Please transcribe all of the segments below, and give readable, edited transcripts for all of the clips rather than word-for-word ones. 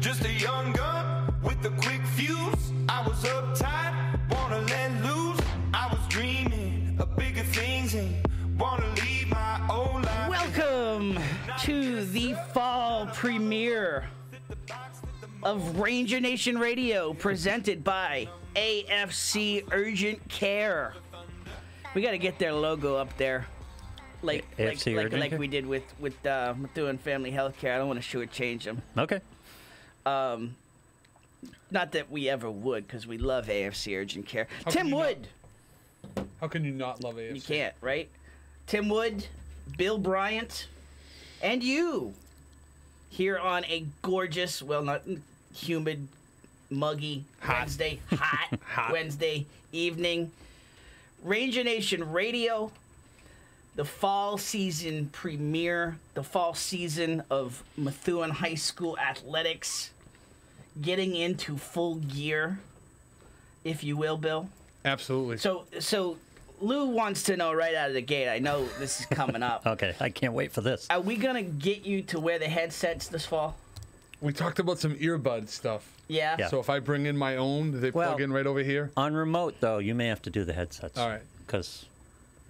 Just a young gun with a quick fuse. I was uptight, wanna let loose. I was dreaming of bigger things and wanna leave my old life. Welcome to the fall premiere of Ranger Nation Radio, presented by AFC Urgent Care. We got to get their logo up there, like we did with doing Family Healthcare. I don't want to shortchange them. Okay. Not that we ever would, because we love AFC Urgent Care. Tim Wood. How can you not love AFC? You can't, right? Tim Wood, Bill Bryant, and you here on a gorgeous, well, not humid, muggy Wednesday, hot Wednesday evening. Ranger Nation Radio, the fall season premiere, the fall season of Methuen High School athletics, getting into full gear, if you will, Bill. Absolutely. So Lou wants to know right out of the gate. I know this is coming up. Okay, I can't wait for this. Are we gonna get you to wear the headsets this fall? We talked about some earbud stuff. Yeah. So if I bring in my own, do they plug in right over here? On remote, though, you may have to do the headsets. All right. Because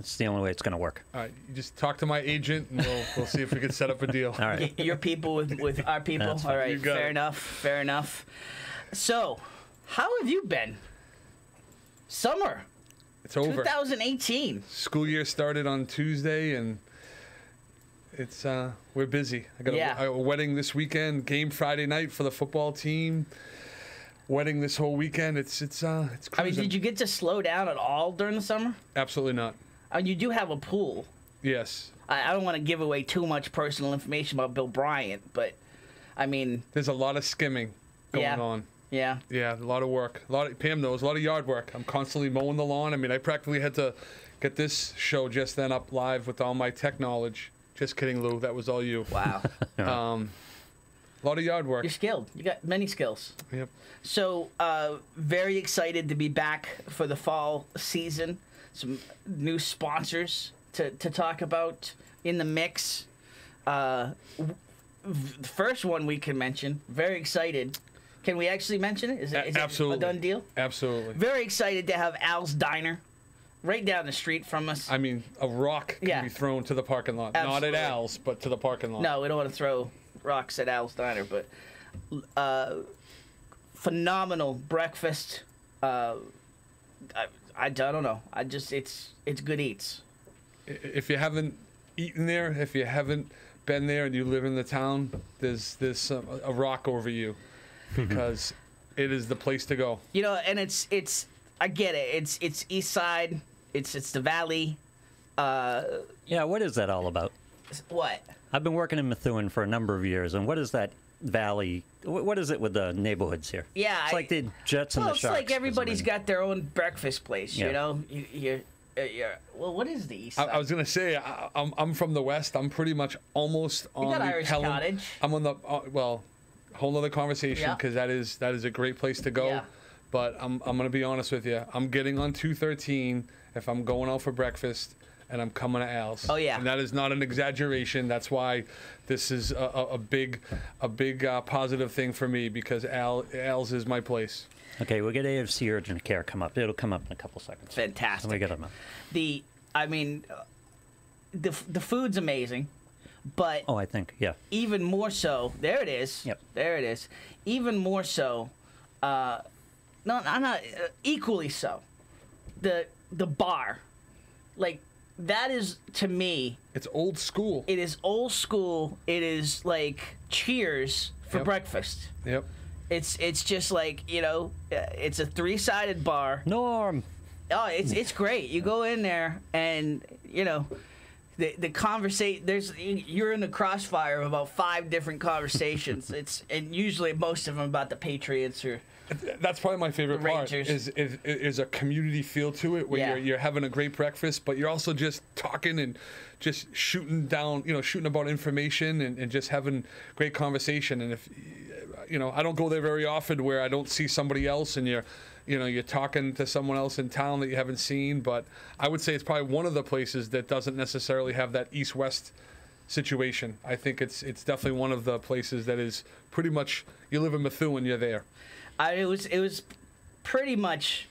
it's the only way it's going to work. All right. You just talk to my agent, and we'll see if we can set up a deal. All right. Your people with our people. That's All right. You got Fair it. enough. Fair enough. So, how have you been? Summer It's over. 2018. School year started on Tuesday, and it's we're busy. I got a wedding this weekend, game Friday night for the football team. Wedding this whole weekend. It's cruising. I mean, did you get to slow down at all during the summer? Absolutely not. You do have a pool. Yes. I don't want to give away too much personal information about Bill Bryant, but I mean, There's a lot of skimming going on. Yeah. Yeah, a lot of work. Pam knows, a lot of yard work. I'm constantly mowing the lawn. I mean, I practically had to get this show just then up live with all my tech knowledge. Just kidding, Lou. That was all you. Wow. A lot of yard work. You're skilled. You got many skills. Yep. So, very excited to be back for the fall season. Some new sponsors to talk about in the mix. The first one we can mention, very excited. Can we actually mention it? Is it Absolutely. a done deal? Absolutely. Very excited to have Al's Diner right down the street from us. I mean, a rock can be thrown to the parking lot. Absolutely. Not at Al's, but to the parking lot. No, we don't want to throw rocks at Al's Diner, but phenomenal breakfast. I don't know. It's good eats. If you haven't eaten there, if you haven't been there and you live in the town, there's a rock over you, because it is the place to go. You know, and it's I get it. It's East Side. It's the Valley. Yeah, what is that all about? What? I've been working in Methuen for a number of years, and what is that valley? What is it with the neighborhoods here? Yeah. It's like the Jets and the Sharks. Well, it's like everybody's got their own breakfast place, Yeah. you know? Well, what is the East Side? I was going to say, I'm from the West. I'm pretty much almost on got the Irish Cottage. I'm on the, whole other conversation, Yeah. because that is a great place to go. Yeah. But I'm going to be honest with you. I'm getting on 213 if I'm going out for breakfast and I'm coming to Al's. Oh, yeah. And that is not an exaggeration. That's why this is a big positive thing for me, because Al's is my place. Okay, we'll get AFC Urgent Care come up. It'll come up in a couple seconds. Fantastic. We get them up. The food's amazing, but Oh, I think, yeah. even more so, there it is. Yep. There it is. Even more so, not equally so. The bar, like, that is, to me, It's old school. it is old school. It is like Cheers for Yep. breakfast. Yep. It's just like, you know, it's a 3-sided bar. Norm! Oh, it's great. You go in there and, you know, the conversation, you're in the crossfire of about 5 different conversations. And usually most of them about the Patriots or That's probably my favorite The part. Rangers. Is a community feel to it, where Yeah. you're having a great breakfast, but you're also just talking and just shooting about information and just having great conversation. And if I don't go there very often, where I don't see somebody else and you're talking to someone else in town that you haven't seen. But I would say it's probably one of the places that doesn't necessarily have that east-west situation. I think it's definitely one of the places that is pretty much, you live in Methuen, you're there. It was pretty much.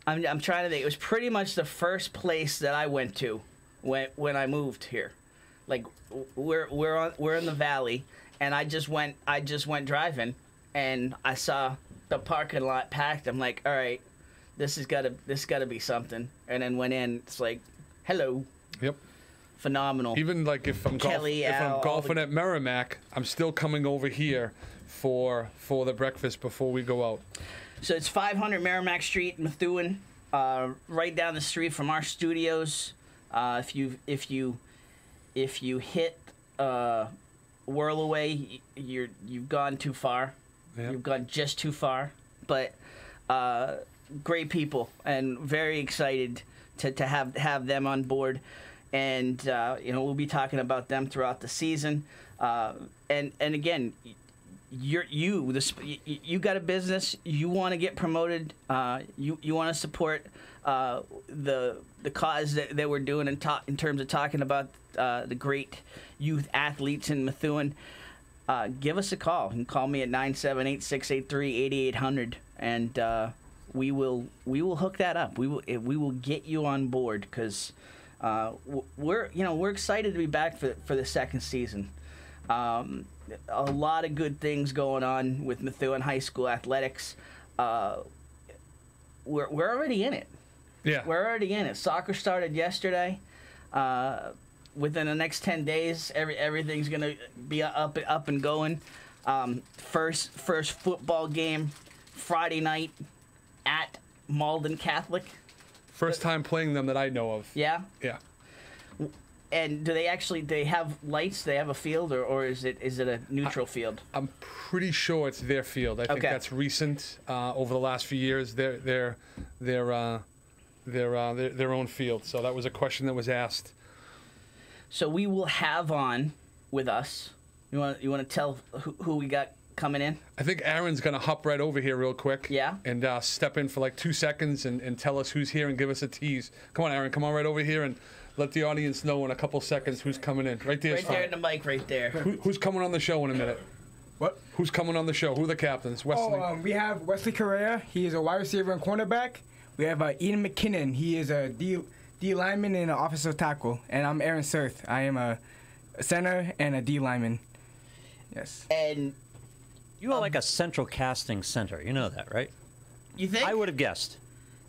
I'm trying to think. It was pretty much the first place that I went to when I moved here. Like we're in the valley, and I just went driving, and I saw the parking lot packed. I'm like, all right, this gotta be something. And then went in. It's like, hello. Yep. Phenomenal. Even like if I'm golfing at Merrimack, I'm still coming over here for the breakfast before we go out. So it's 500 Merrimack Street, Methuen, right down the street from our studios. If you hit Whirlaway, you've gone too far. Yeah. You've gone just too far. But great people, and very excited to have them on board. And we'll be talking about them throughout the season. And again, you got a business. You want to get promoted. You want to support the cause that we're doing in terms of talking about the great youth athletes in Methuen. Give us a call. You can call me at 978-683-8800, and we will hook that up. We will get you on board, because we're excited to be back for the second season. A lot of good things going on with Methuen High School athletics. We're already in it. Yeah, we're already in it. Soccer started yesterday. Within the next 10 days, everything's gonna be up and going. First football game Friday night at Malden Catholic. First time playing them that I know of. Yeah. Yeah. And do they have lights? They have a field, or is it a neutral field? I'm pretty sure it's their field. I think that's recent. Over the last few years, their own field. So that was a question that was asked. So we will have on with us. You want to tell who we got coming in? I think Aaron's going to hop right over here real quick. Yeah. And step in for like 2 seconds and tell us who's here and give us a tease. Come on, Aaron. Come on right over here and let the audience know in a couple seconds who's coming in. Right there. Right there in the mic right there. Who's coming on the show in a minute? What? Who's coming on the show? Who are the captains? Wesley? We have Wesley Correa. He is a wide receiver and cornerback. We have Ian McKinnon. He is a D lineman and an offensive tackle. And I'm Aaron Surth. I am a center and a D lineman. Yes. And you are like a central casting center. You know that, right? You think? I would have guessed.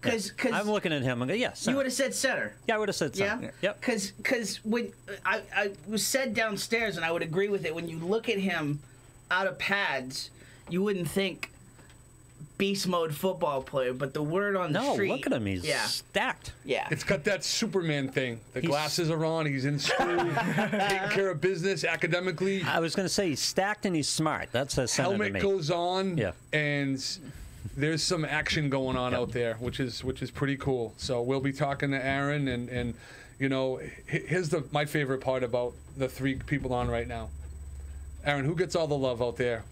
Because I'm looking at him and go, yes. Yeah, you would have said center. Yeah, I would have said center. Yeah. Yep. Because when I was said downstairs, and I would agree with it. When you look at him out of pads, you wouldn't think beast mode football player, but the word on the street. No, look at him. He's stacked. Yeah. It's got that Superman thing. The glasses are on. He's in school, taking care of business academically. I was going to say he's stacked and he's smart. That's a center to me. Helmet goes on. Yeah. And there's some action going on out there, which is pretty cool. So we'll be talking to Aaron, and here's my favorite part about the three people on right now. Aaron, who gets all the love out there?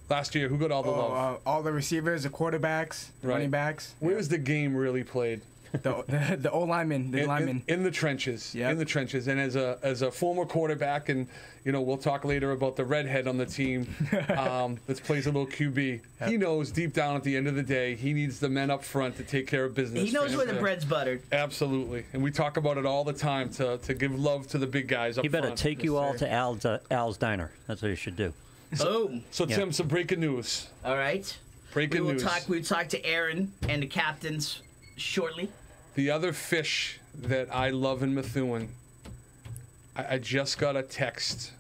Last year, who got all the love? All the receivers, the quarterbacks, running backs. Where's the game really played? The O linemen, linemen. In the trenches. Yep. In the trenches. And as a former quarterback, and we'll talk later about the redhead on the team that plays a little QB. Yep. He knows deep down at the end of the day, he needs the men up front to take care of business. He knows where the bread's buttered. Absolutely. And we talk about it all the time to give love to the big guys up front. He better take you all to Al's Diner. That's what you should do. Boom. So Tim, some breaking news. All right. Breaking news. We'll talk to Aaron and the captains shortly. The other fish that I love in Methuen, I just got a text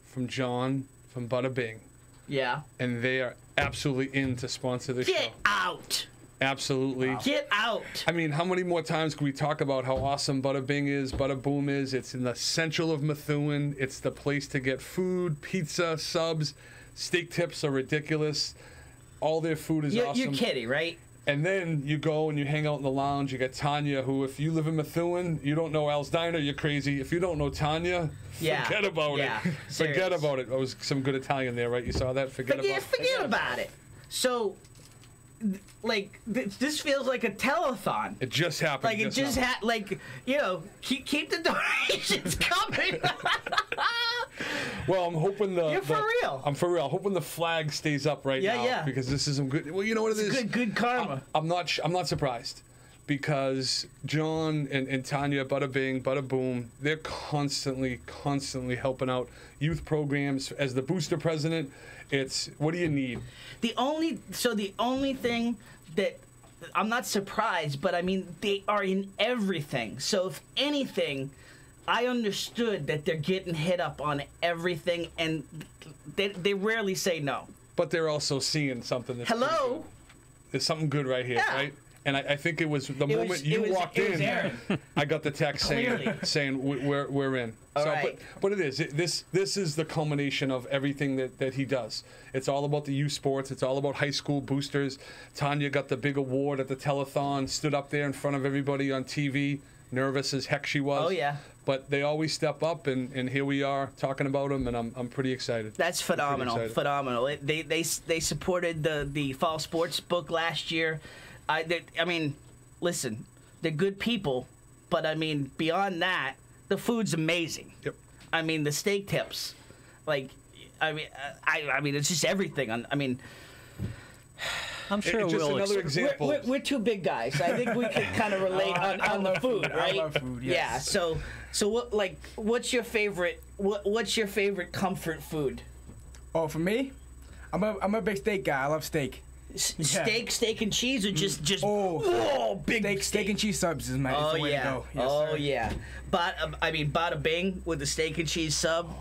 from John from Bada Bing. Yeah. And they are absolutely in to sponsor the show. Get out. Absolutely. Wow. Get out. I mean, how many more times can we talk about how awesome Bada Bing is, Bada Boom is? It's in the central of Methuen. It's the place to get food, pizza, subs. Steak tips are ridiculous. All their food is awesome. You're kidding, right? And then you go and you hang out in the lounge. You got Tanya, who, if you live in Methuen, you don't know Al's Diner, you're crazy. If you don't know Tanya, forget about it. Forget about it. That was some good Italian there, right? You saw that? Forget about it. Forget about it. So, this feels like a telethon. It just happened. Like it just had, keep the donations coming. Well, I'm hoping You're for real. I'm for real. I'm hoping the flag stays up right now. Yeah. Because this is some good. Well, you know what it is. Good karma. I'm not surprised, because John and Tanya, bada bing, bada boom, they're constantly helping out youth programs. As the booster president, it's what do you need? The only thing that I'm not surprised, but I mean they are in everything. So if anything, I understood that they're getting hit up on everything, and they rarely say no. But they're also seeing something that's pretty Hello. good. There's something good right here, Yeah. right? And I think it was the moment you walked it was in, Aaron. I got the text saying we're in. All right. But it is this is the culmination of everything that he does. It's all about the youth sports. It's all about high school boosters. Tanya got the big award at the telethon, stood up there in front of everybody on TV, nervous as heck she was. Oh yeah. But they always step up, and here we are talking about them, and I'm pretty excited. That's phenomenal. Pretty excited. Phenomenal. They supported the fall sports book last year. I mean, listen, they're good people, but I mean, beyond that, the food's amazing. Yep. I mean, the steak tips, I mean, it's just everything. I'm sure It's just we'll another example. We're two big guys. I think we can kind of relate on the food, right? I love food, yes. Yeah. So what? What's your favorite? What's your favorite comfort food? Oh, for me, I'm a big steak guy. I love steak. Steak and cheese, or just big steak and cheese subs is the way to go. Yes, sir. Yeah. Bada bing with the steak and cheese sub.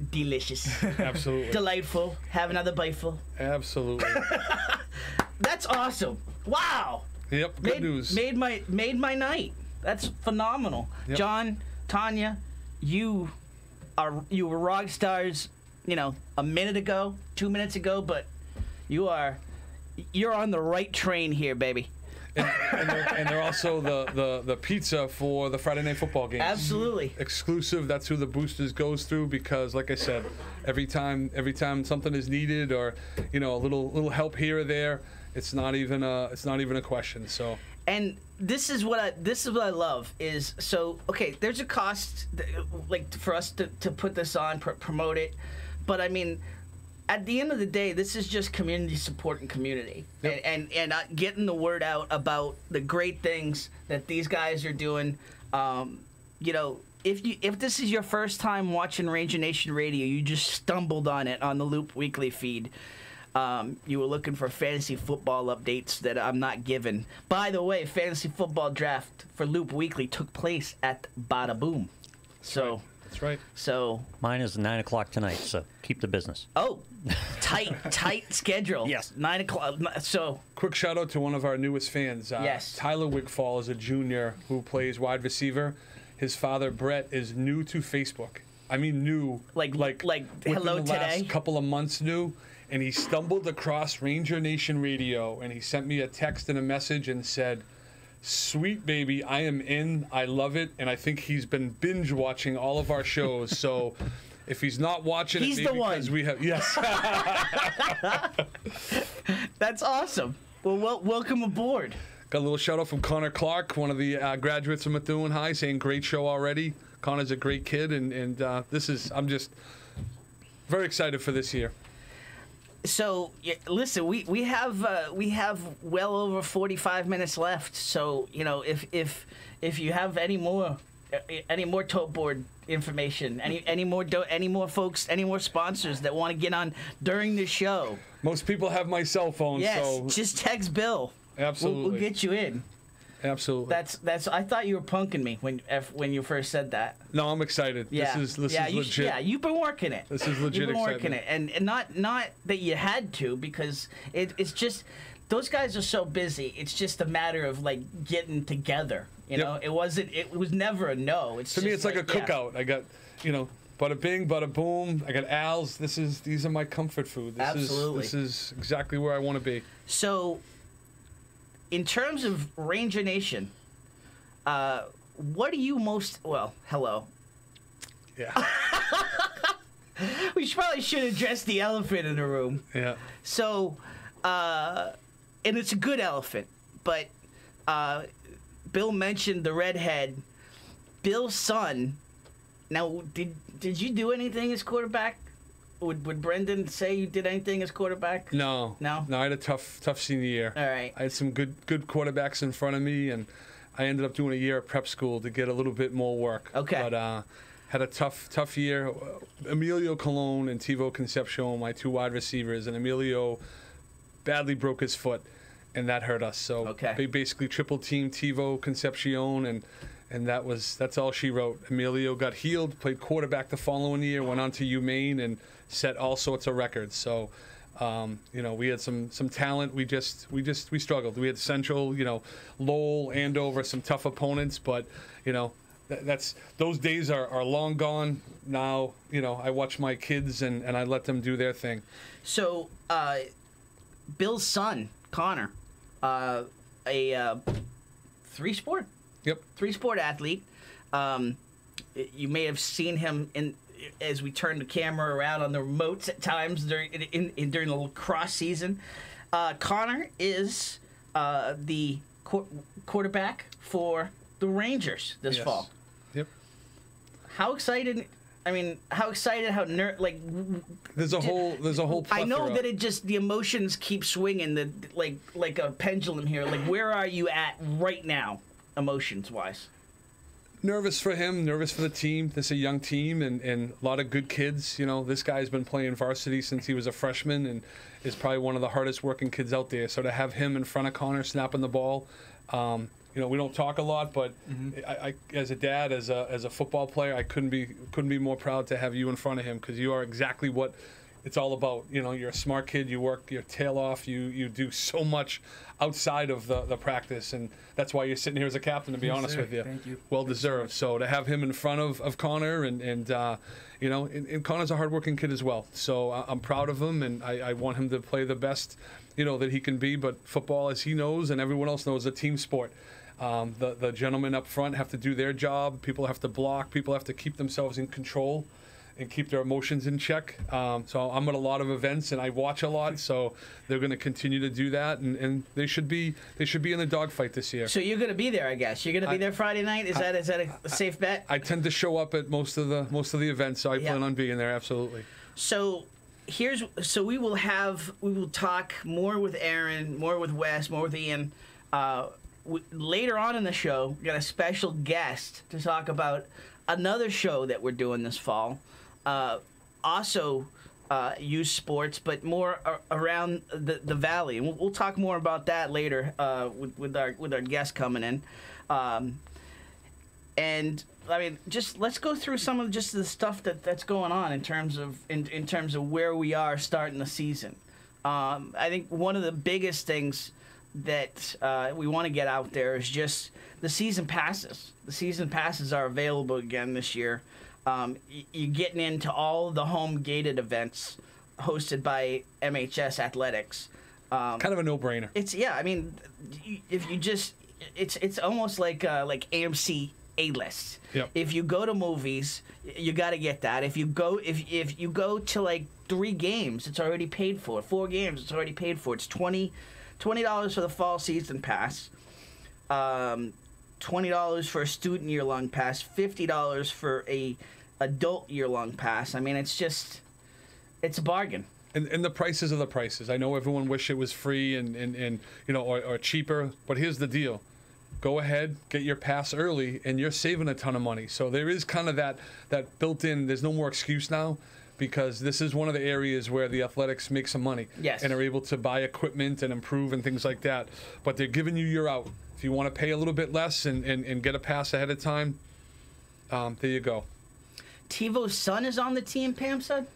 Delicious. Absolutely. Delightful. Have another biteful. Absolutely. That's awesome. Wow. Yep. Good news. Made my night. That's phenomenal. Yep. John, Tanya, you were rock stars, a minute ago, 2 minutes ago, but you're on the right train here, baby. And they're also the pizza for the Friday Night Football games. Absolutely. Exclusive. That's who the boosters goes through, because, like I said, every time something is needed, or a little help here or there, it's not even a question. So. And this is what I love is, so okay, there's a cost for us to put this on, promote it, but I mean, at the end of the day, this is just community support and community. Yep. And getting the word out about the great things that these guys are doing. If this is your first time watching Ranger Nation Radio, you just stumbled on it on the Loop Weekly feed. You were looking for fantasy football updates that I'm not given. By the way, fantasy football draft for Loop Weekly took place at Bada Boom. That's right. So Mine is 9 o'clock tonight, so keep the business. Oh, tight schedule. Yes. 9 o'clock. So Quick shout out to one of our newest fans. Yes. Tyler Wigfall is a junior who plays wide receiver. His father, Brett, is new to Facebook. I mean, new. Like within hello the last today? couple of months new. And he stumbled across Ranger Nation Radio, and he sent me a text and a message and said, "Sweet baby, I am in. I love it." And I think he's been binge watching all of our shows. So if he's not watching, He's it the maybe one. because we have That's awesome. Well, welcome aboard. Got a little shout out from Connor Clark, one of the graduates from Methuen High, saying great show already. Connor's a great kid, and I'm just very excited for this year. So listen, we have well over 45 minutes left. So if you have any more tote board information, any more folks, any more sponsors that want to get on during the show, Most people have my cell phone, yes, so just text Bill. absolutely, We'll get you in. absolutely. That's. I thought you were punking me when you first said that. No, I'm excited. Yeah. This is you, legit. Yeah, you've been working it. This is legit You've been working excitement. it, and not that you had to, because it's just those guys are so busy. It's just a matter of getting together. You know, it was never a no. It's To me, just it's like a yeah. cookout. I got, bada bing, bada boom. I got Al's. These are my comfort food. Absolutely. This is exactly where I want to be. So, in terms of Ranger Nation, what do you most? Well, hello. Yeah. We probably should address the elephant in the room. Yeah. So, and it's a good elephant, but Bill mentioned the redhead. Bill's son. Now, did you do anything as quarterback? Would Brendan say you did anything as quarterback? No. No? No, I had a tough senior year. All right. I had some good quarterbacks in front of me, and I ended up doing a year at prep school to get a little bit more work. Okay. But had a tough year. Emilio Colon and Tivo Concepcion, my two wide receivers, and Emilio badly broke his foot, and that hurt us. So they basically triple teamed Tivo Concepcion, and that's all she wrote. Emilio got healed, played quarterback the following year, went on to UMaine, and set all sorts of records. So, we had some talent. We struggled. We had Central, Lowell, Andover, some tough opponents, but that's those days are long gone. Now, I watch my kids and I let them do their thing. So, Bill's son, Connor, a three-sport athlete. You may have seen him as we turn the camera around on the remotes at times during the lacrosse season. Connor is the quarterback for the Rangers this fall. Yep. How excited? There's a whole plethora. I know that the emotions keep swinging, like a pendulum here. Like, where are you at right now, emotions-wise? Nervous for him, nervous for the team. This is a young team and a lot of good kids. This guy's been playing varsity since he was a freshman and is probably one of the hardest working kids out there. So to have him in front of Connor snapping the ball, we don't talk a lot, but I as a dad, as a football player, I couldn't be more proud to have you in front of him, because you are exactly what it's all about. You're a smart kid. You work your tail off. You do so much outside of the practice, and that's why you're sitting here as a captain, to be honest with you. Thank you. Well deserved. So to have him in front of Connor, and Connor's a hardworking kid as well. So I'm proud of him, and I want him to play the best, that he can be. But football, as he knows and everyone else knows, is a team sport. The gentlemen up front have to do their job. People have to block. People have to keep themselves in control and keep their emotions in check. So I'm at a lot of events and I watch a lot. So they're going to continue to do that, and they should be in the dogfight this year. So you're going to be there, I guess. You're going to be there Friday night. Is that a safe bet? I tend to show up at most of the events, so I plan on being there. Absolutely. So we will talk more with Aaron, more with Wes, more with Ian. Later on in the show, we got a special guest to talk about another show that we're doing this fall. Also youth sports, but more around the valley. And we'll talk more about that later with our guest coming in. And let's go through some of just the stuff that's going on in terms of where we are starting the season. I think one of the biggest things that we want to get out there is just the season passes. The season passes are available again this year. You're getting into all the home gated events hosted by MHS Athletics. Kind of a no-brainer. It's it's almost like AMC A-list. Yep. If you go to movies, you got to get that. If you go to like 3 games, it's already paid for. 4 games, it's already paid for. It's $20 for the fall season pass. $20 for a student year-long pass. $50 for a adult year-long pass. It's a bargain. And the prices are the prices. I know everyone wish it was free and or cheaper, but here's the deal. Go ahead, get your pass early, and you're saving a ton of money. So there is kind of that built-in, there's no more excuse now, because this is one of the areas where the Athletics make some money. Yes. And are able to buy equipment and improve and things like that. But they're giving you your out. If you want to pay a little bit less and get a pass ahead of time, there you go. TiVo's son is on the team, Pam said?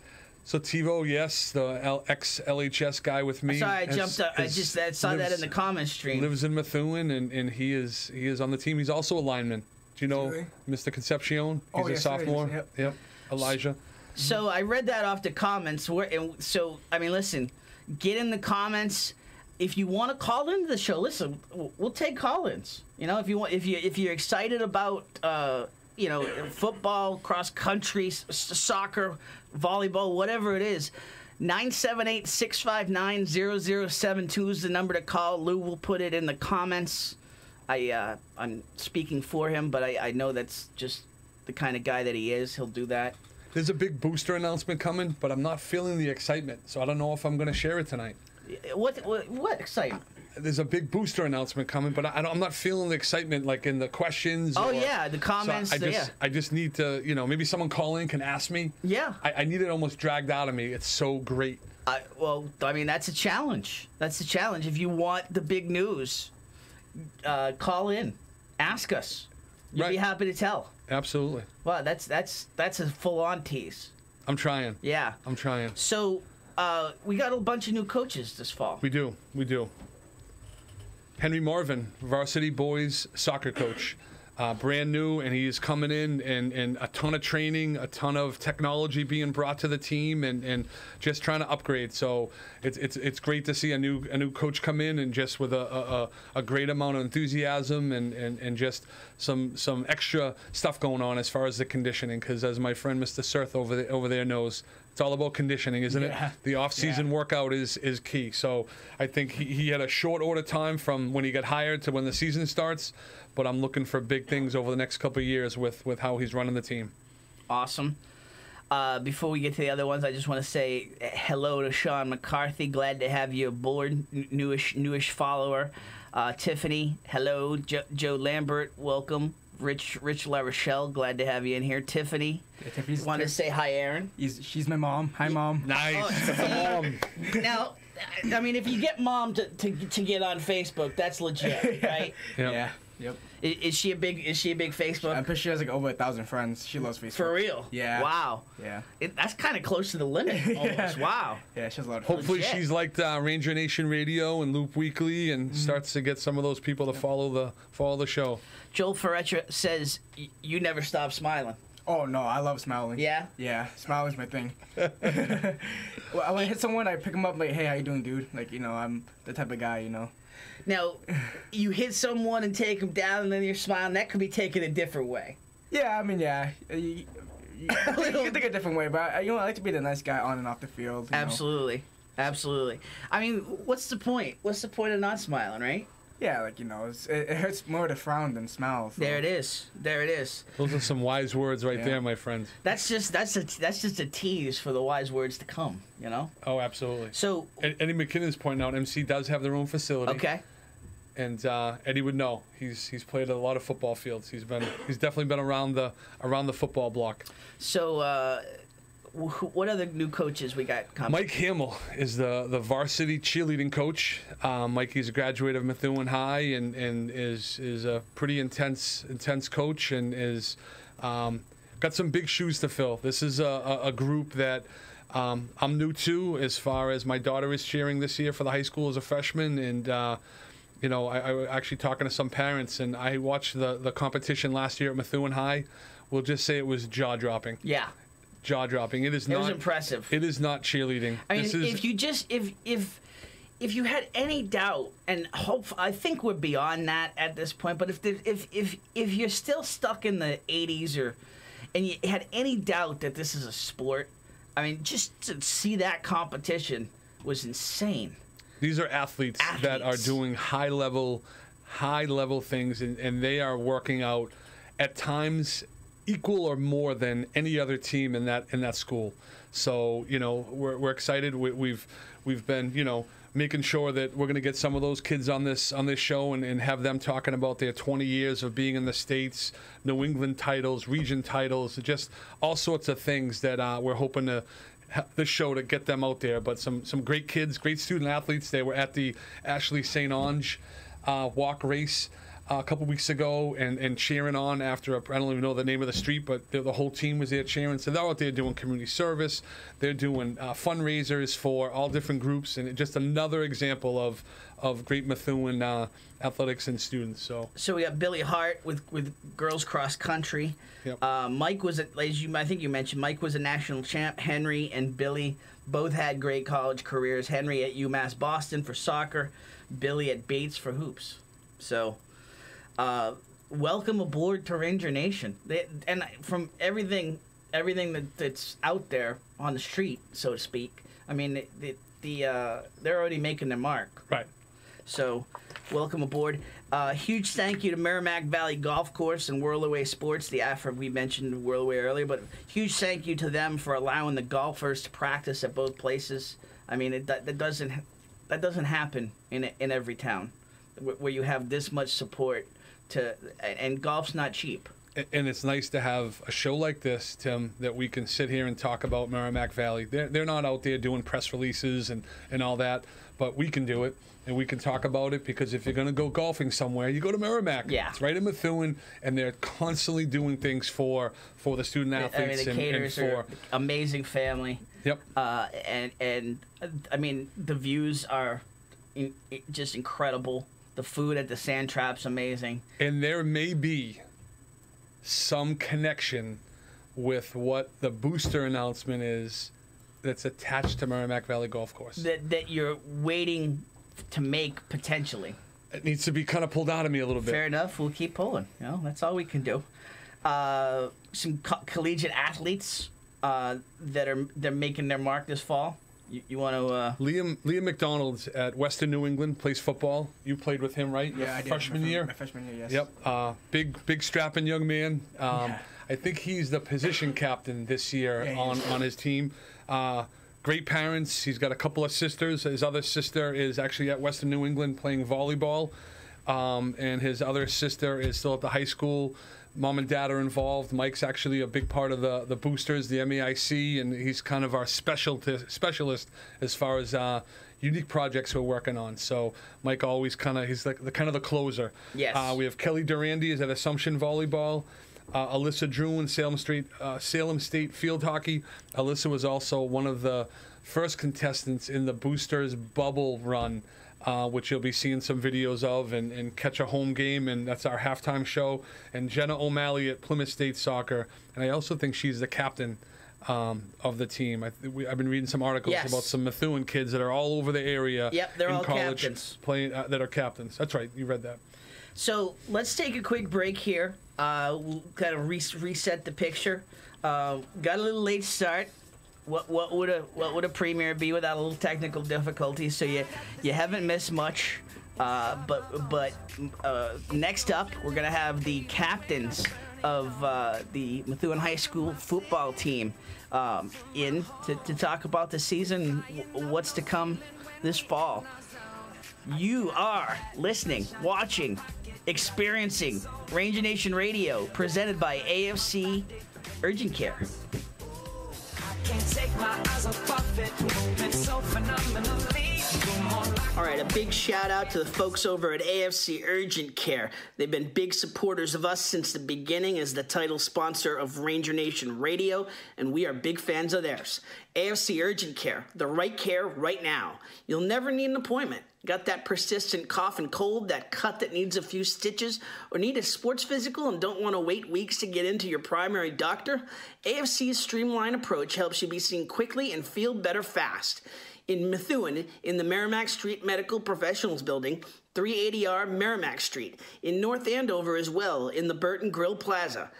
So TiVo, yes, the ex-LHS guy with me. Sorry, I jumped up. I saw that in the comment stream. Lives in Methuen, and he is on the team. He's also a lineman. Do you know Really? Mr. Concepcion? He's a sophomore. Yep. Elijah. So I read that off the comments. Listen, get in the comments. If you want to call into the show, listen, we'll take call-ins. If you're excited about football, cross country, soccer, volleyball, whatever it is, 978-659-0072 is the number to call. Lou will put it in the comments. I'm speaking for him, but I know that's just the kind of guy that he is. He'll do that. There's a big booster announcement coming, but I'm not feeling the excitement, so I don't know if I'm going to share it tonight. What excitement? There's a big booster announcement coming, but I'm not feeling the excitement like in the questions. Oh, yeah, the comments. So I just need to, maybe someone call in can ask me. Yeah. I need it almost dragged out of me. It's so great. That's a challenge. That's a challenge. If you want the big news, call in. Ask us. You'd be happy to tell. Absolutely. Wow, that's a full-on tease. I'm trying. Yeah. I'm trying. So, we got a bunch of new coaches this fall. We do. Henry Marvin, varsity boys soccer coach. Brand new, and he is coming in and a ton of training, a ton of technology being brought to the team, and just trying to upgrade. So it's great to see a new coach come in and just with a great amount of enthusiasm and just some extra stuff going on as far as the conditioning. Because as my friend Mr. Surth over there knows, it's all about conditioning, isn't it? The off-season workout is key. So I think he had a short order time from when he got hired to when the season starts. But I'm looking for big things over the next couple of years with how he's running the team. Awesome. Before we get to the other ones, I just want to say hello to Sean McCarthy. Glad to have you aboard, newish follower. Tiffany, hello. Joe Lambert, welcome. Rich La Rochelle, glad to have you in here. Tiffany, want to say hi, Aaron? She's my mom. Hi, Mom. Nice. Mom. Now, I mean, if you get Mom to get on Facebook, that's legit, right? Yeah. Yep. Is she a big Facebook? I'm pretty sure she has like over 1,000 friends. She loves Facebook. For real? Yeah. Wow. Yeah. That's kind of close to the limit, almost. Wow. Yeah, she has a lot of friends. Hopefully she's like Ranger Nation Radio and Loop Weekly and starts to get some of those people to follow the show. Joel Ferretra says you never stop smiling. Oh no, I love smiling. Yeah? Yeah, smiling's my thing. When I hit someone, I pick them up like, hey, how you doing, dude? Like, I'm the type of guy, Now, you hit someone and take them down, and then you're smiling. That could be taken a different way. Yeah, I mean, yeah. You can take it a different way, but I like to be the nice guy on and off the field. Absolutely. Absolutely. I mean, what's the point? What's the point of not smiling, right? Yeah, like, it hurts more to frown than smile. So. There it is. Those are some wise words right there, my friend. That's just a tease for the wise words to come, Oh, absolutely. So Eddie McKinnon's pointing out MC does have their own facility. Okay. And Eddie would know. He's played at a lot of football fields. He's definitely been around the football block. So what other new coaches we got coming? Mike Hamill is the varsity cheerleading coach. Mikey's a graduate of Methuen High and is a pretty intense coach and is got some big shoes to fill. This is a group that I'm new to as far as my daughter is cheering this year for the high school as a freshman. And I was actually talking to some parents, and I watched the competition last year at Methuen High. We'll just say it was jaw-dropping. Yeah. Jaw-dropping. It was impressive. It is not cheerleading. I mean, if you had any doubt, and I think we're beyond that at this point. But if you're still stuck in the 80s and you had any doubt that this is a sport, I mean, just to see that competition was insane. These are athletes that are doing high level things, and they are working out at times equal or more than any other team in that school. So we're excited. We've been making sure that we're going to get some of those kids on this show and have them talking about their 20 years of being in the States, New England titles, region titles, just all sorts of things that we're hoping to this show to get them out there. But some great kids, great student athletes. They were at the Ashley St. Ange walk race a couple weeks ago and cheering on after I don't even know the name of the street, but the whole team was there cheering. So they're out there doing community service. They're doing fundraisers for all different groups, and just another example of great Methuen athletics and students. So we got Billy Hart with girls cross country. Yep. Mike was I think you mentioned Mike was a national champ. Henry and Billy both had great college careers. Henry at UMass Boston for soccer, Billy at Bates for hoops. So welcome aboard to Ranger Nation. And from everything that's out there on the street, so to speak, I mean, they're already making their mark. Right. So, welcome aboard. Huge thank you to Merrimack Valley Golf Course and Whirlaway Sports, the AFRA. We mentioned Whirlaway earlier, but huge thank you to them for allowing the golfers to practice at both places. I mean, that doesn't happen in every town where you have this much support and golf's not cheap. And it's nice to have a show like this, Tim, that we can sit here and talk about Merrimack Valley. They're not out there doing press releases and all that, but we can do it, and we can talk about it, because if you're going to go golfing somewhere, you go to Merrimack. Yeah. It's right in Methuen, and they're constantly doing things for the student athletes. The caterers are amazing family. Yep. And I mean, the views are just incredible. The food at the Sand Trap's amazing. And there may be some connection with what the booster announcement is that's attached to Merrimack Valley Golf Course. That you're waiting to make potentially. It needs to be kind of pulled out of me a little bit. Fair enough. We'll keep pulling. That's all we can do. Some collegiate athletes they're making their mark this fall. You want to... Liam McDonald's at Western New England plays football. You played with him, right? Yeah, I did. Freshman year? My freshman year, yes. Yep. Big strapping young man. I think he's the position captain this year on his team. Great parents. He's got a couple of sisters. His other sister is actually at Western New England playing volleyball. And his other sister is still at the high school. Mom and dad are involved. Mike's actually a big part of the boosters, the MAIC, and he's kind of our specialist as far as unique projects we're working on. So Mike always he's like the closer. Yes. We have Kelly Durandi is at Assumption Volleyball. Alyssa Drew in Salem State Field Hockey. Alyssa was also one of the first contestants in the boosters bubble run, which you'll be seeing some videos of, and catch a home game, and that's our halftime show. And Jenna O'Malley at Plymouth State Soccer, and I also think she's the captain of the team. I've been reading some articles about some Methuen kids that are all over the area. Yep, they're in all college captains. Playing that are captains. That's right, you read that. So let's take a quick break here. We'll kind of reset the picture. Got a little late start. What would a premiere be without a little technical difficulty? So you haven't missed much. But next up, we're gonna have the captains of the Methuen High School football team in to talk about the season, what's to come this fall. You are listening, watching, experiencing Ranger Nation Radio, presented by AFC Urgent Care. Can't take my eyes off it, moving so phenomenally. All right, a big shout out to the folks over at AFC Urgent Care. They've been big supporters of us since the beginning as the title sponsor of Ranger Nation Radio, and we are big fans of theirs. AFC Urgent Care, the right care right now. You'll never need an appointment. Got that persistent cough and cold, that cut that needs a few stitches, or need a sports physical and don't want to wait weeks to get into your primary doctor? AFC's streamlined approach helps you be seen quickly and feel better fast. In Methuen, in the Merrimack Street Medical Professionals Building, 380R Merrimack Street. In North Andover as well, in the Burton Grill Plaza.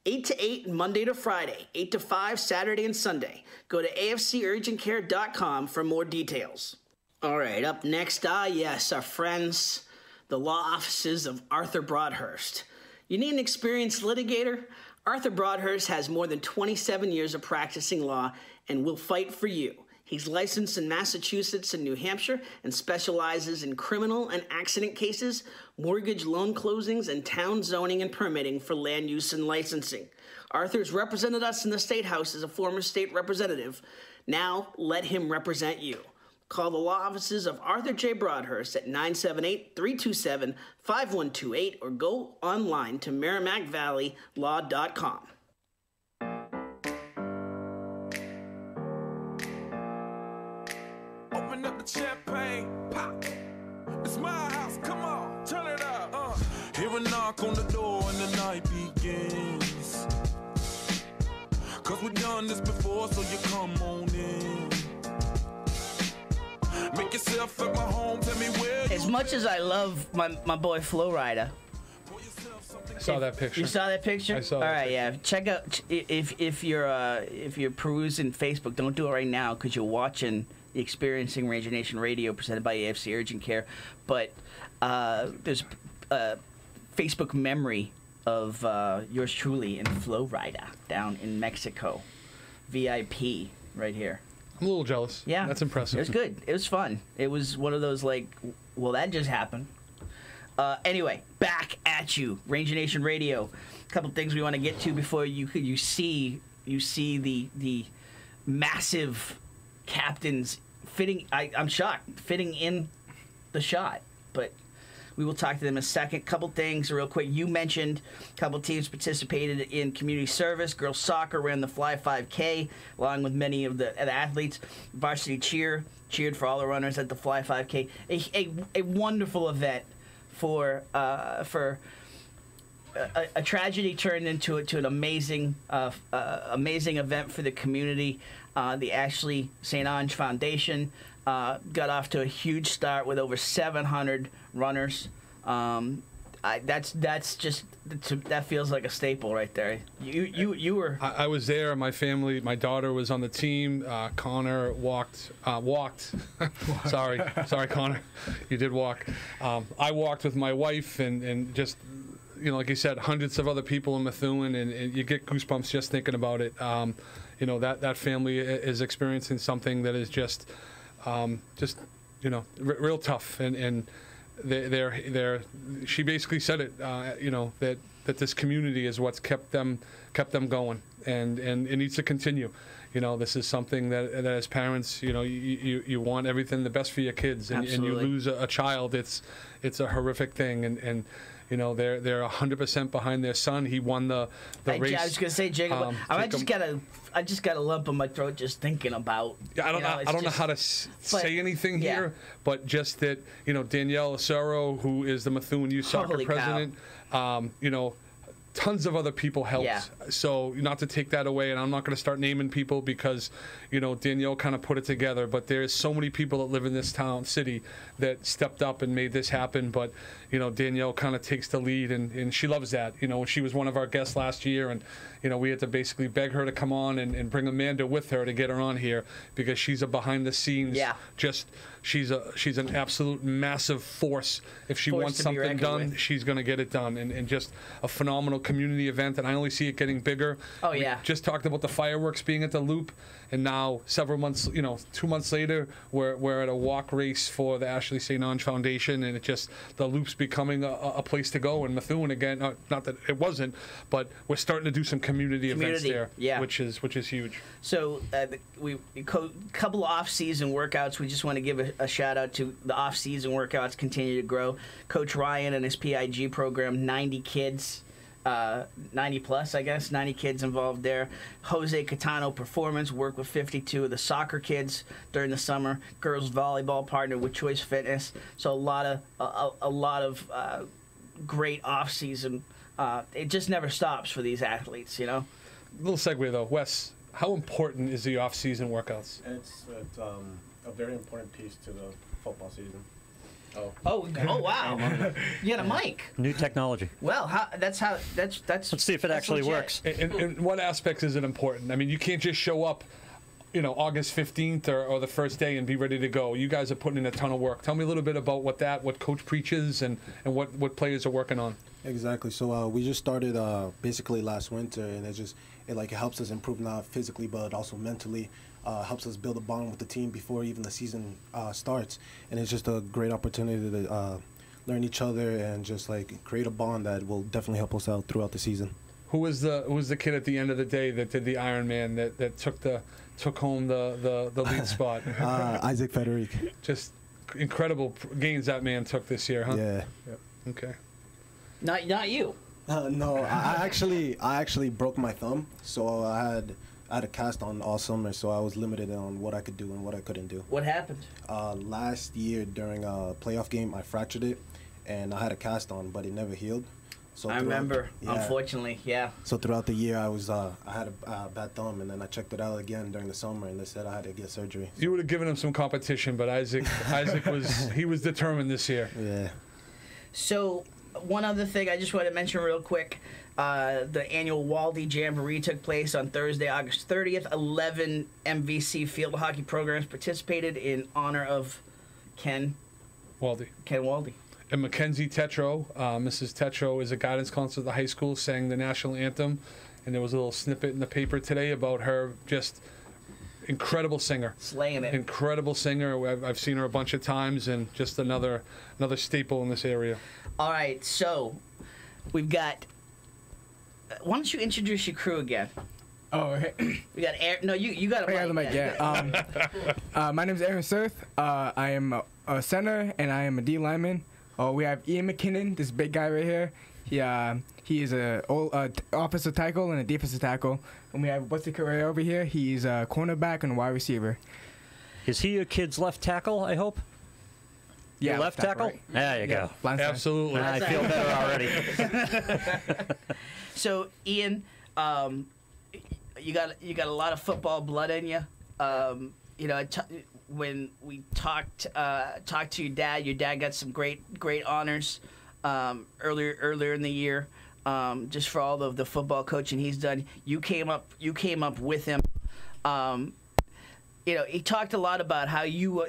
8 to 8 Monday to Friday, 8 to 5 Saturday and Sunday. Go to afcurgentcare.com for more details. All right, up next, yes, our friends, the law offices of Arthur Broadhurst. You need an experienced litigator? Arthur Broadhurst has more than 27 years of practicing law and will fight for you. He's licensed in Massachusetts and New Hampshire and specializes in criminal and accident cases, mortgage loan closings, and town zoning and permitting for land use and licensing. Arthur's represented us in the State House as a former state representative. Now, let him represent you. Call the law offices of Arthur J. Broadhurst at 978-327-5128 or go online to merrimackvalleylaw.com. Open up the champagne, pop. It's my house, come on, turn it up. Hear a knock on the door and the night begins. Cause we've done this before, so you come on in. Make yourself at my home, tell me where. As much as I love my boy Flo Rida. I saw that picture. You saw that picture? I saw All that right, picture. yeah. Check out if you're perusing Facebook, don't do it right now because you're watching experiencing Ranger Nation Radio presented by AFC Urgent Care. But there's a Facebook memory of yours truly in Florida down in Mexico. VIP right here. I'm a little jealous. Yeah. That's impressive. It was good. It was fun. It was one of those like, well, that just happened. Anyway, back at you, Ranger Nation Radio. A couple things we want to get to before you see the massive captains fitting. I'm shocked fitting in the shot, but we will talk to them in a second. Couple things real quick. You mentioned a couple teams participated in community service. Girls soccer ran the Fly 5K along with many of the athletes. Varsity cheered for all the runners at the Fly 5K. A wonderful event for a tragedy turned into an amazing event for the community. The Ashley St. Ange Foundation got off to a huge start with over 700 runners. That feels like a staple right there. You were. I was there. My family, my daughter was on the team. Connor walked. Sorry, Connor, you did walk. I walked with my wife and just, like you said, hundreds of other people in Methuen, and you get goosebumps just thinking about it. That family is experiencing something that is just real tough, and she basically said it, that this community is what's kept them going, and it needs to continue. This is something that as parents, you want everything the best for your kids, and you lose a child, it's a horrific thing, and they're 100% behind their son. He won the race. I was gonna say, Jacob, I just got a lump in my throat just thinking about. Yeah, I don't know how to say anything here, but just that Danielle Acero, who is the Methuen Youth Soccer president, tons of other people helped. Yeah. So not to take that away, and I'm not going to start naming people because Danielle kind of put it together. But there's so many people that live in this city that stepped up and made this happen. But Danielle kind of takes the lead, and she loves that. She was one of our guests last year, and we had to basically beg her to come on and bring Amanda with her to get her on here because she's a behind the scenes. Yeah. She's an absolute massive force. If she wants something done, she's going to get it done, and just a phenomenal community event. And I only see it getting bigger. Oh yeah. We just talked about the fireworks being at the Loop, and now several months, 2 months later, we're at a walk race for the Ashley St. Ange Foundation, and the Loop's becoming a place to go in Methuen again. Not that it wasn't, but we're starting to do some community events there, which is huge. So we couple off-season workouts. We just want to give a shout out to the off-season workouts continue to grow. Coach Ryan and his PIG program, 90 kids. 90 plus, I guess, 90 kids involved there. Jose Catano Performance worked with 52 of the soccer kids during the summer. Girls volleyball partnered with Choice Fitness. So a lot of great off season. It just never stops for these athletes, Little segue though, Wes. How important is the off season workouts? It's a very important piece to the football season. Oh wow! You got a mic. New technology. Well, that's. Let's see if it actually works. In what aspects is it important? I mean, you can't just show up, August 15th or the first day and be ready to go. You guys are putting in a ton of work. Tell me a little bit about what Coach preaches and what players are working on. Exactly. So we just started basically last winter, and it helps us improve not physically but also mentally. Helps us build a bond with the team before even the season starts, and it's just a great opportunity to learn each other and just create a bond that will definitely help us out throughout the season. Who was the kid at the end of the day that did the Ironman that took home the lead spot? Isaac Federic. Just incredible gains that man took this year, huh? Yeah. Okay. Not you. No, I actually broke my thumb, so I had a cast on all summer, so I was limited on what I could do and what I couldn't do. What happened? Last year during a playoff game, I fractured it, and I had a cast on, but it never healed. So I remember, unfortunately, yeah. So throughout the year, I had a bad thumb, and then I checked it out again during the summer, and they said I had to get surgery. You would have given him some competition, but Isaac was determined this year. Yeah. So one other thing I just want to mention real quick. The annual Waldy Jamboree took place on Thursday, August 30th. 11 MVC field hockey programs participated in honor of Ken Waldy. And Mackenzie Tetro, Mrs. Tetro is a guidance counselor at the high school, sang the national anthem, and there was a little snippet in the paper today about her. Just incredible singer, slaying it. Incredible singer. I've seen her a bunch of times, and just another staple in this area. All right, so we've got. Why don't you introduce your crew again? Oh, okay. We got Aaron. No, you got I got the mic, yeah. My name is Aaron Surth. I am a center, and I am a D lineman. We have Ian McKinnon, this big guy right here. He is a offensive tackle and a defensive tackle. And we have Buster Correa over here. He's a cornerback and a wide receiver. Is he your kid's left tackle, I hope? Yeah, your left tackle? right. There you go. Blind side. Absolutely. I feel better already. So, Ian, you got a lot of football blood in you. When we talked to your dad got some great honors earlier in the year, just for all of the football coaching he's done. You came up with him. He talked a lot about how you're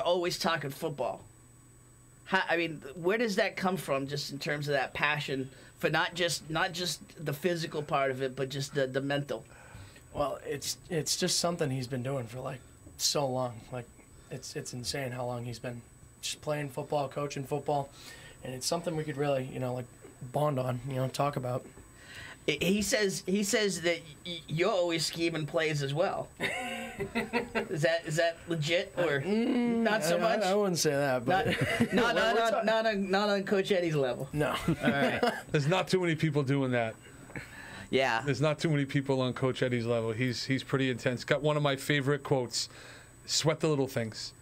always talking football. Where does that come from? Just in terms of that passion for not just the physical part of it, but just the mental. Well, it's just something he's been doing for like so long. Like it's insane how long he's been just playing football, coaching football, and it's something we could really bond on, talk about. He says that you're always scheming plays as well. Is that legit or not so much? I wouldn't say that, but not on Coach Eddie's level. No. All right. There's not too many people doing that. Yeah. There's not too many people on Coach Eddie's level. He's pretty intense. Got one of my favorite quotes: "Sweat the little things."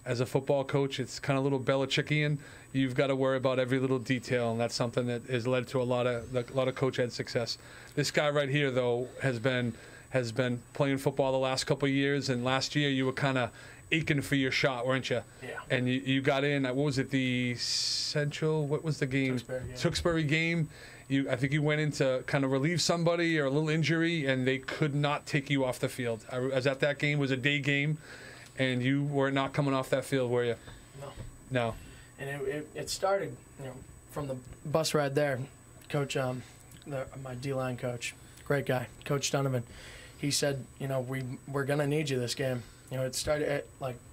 As a football coach, it's kind of a little Belichickian. You've got to worry about every little detail, and that's something that has led to a lot of Coach Ed's success. This guy right here, though, has been playing football the last couple of years, and last year you were kind of aching for your shot, weren't you? Yeah. And you got in. What was it? The Central? What was the game? Tewksbury game. I think you went in to kind of relieve somebody or a little injury, and they could not take you off the field. I was at that game. It was a day game, and you were not coming off that field, were you? No. And it started, from the bus ride there. Coach, my D-line coach, great guy, Coach Donovan. He said, we're gonna need you this game. It started at,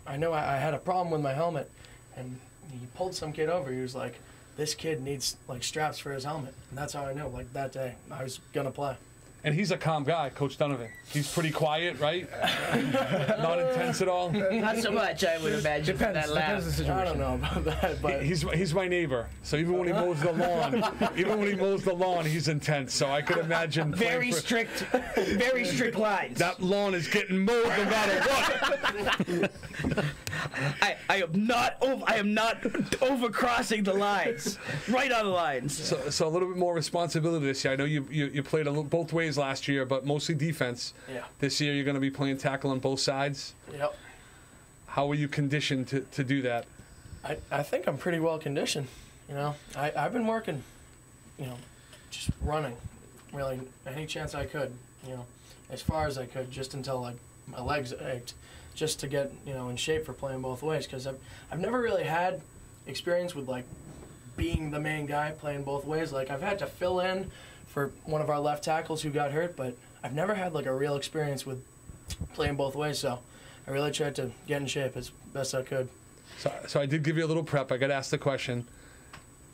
I know I had a problem with my helmet, and he pulled some kid over. He was like, this kid needs straps for his helmet, and that's how I knew. That day, I was gonna play. And he's a calm guy, Coach Donovan. He's pretty quiet, right? Not intense at all. Not so much, I would imagine. Depends the I situation. don't know about that, but He's my neighbor, so even when he mows the lawn, he's intense. So I could imagine Very strict lines. that lawn is getting mowed no matter what. I am not overcrossing the lines. Right on the lines. So a little bit more responsibility this year. I know you played both ways last year, but mostly defense. Yeah. This year you're going to be playing tackle on both sides. Yep. How are you conditioned to do that? I think I'm pretty well conditioned. I've been working, just running, really any chance I could, as far as I could, just until my legs ached, just to get in shape for playing both ways. Because I've never really had experience with being the main guy playing both ways. I've had to fill in for one of our left tackles who got hurt, but I've never had a real experience with playing both ways. So I really tried to get in shape as best I could. So I did give you a little prep. I got asked the question.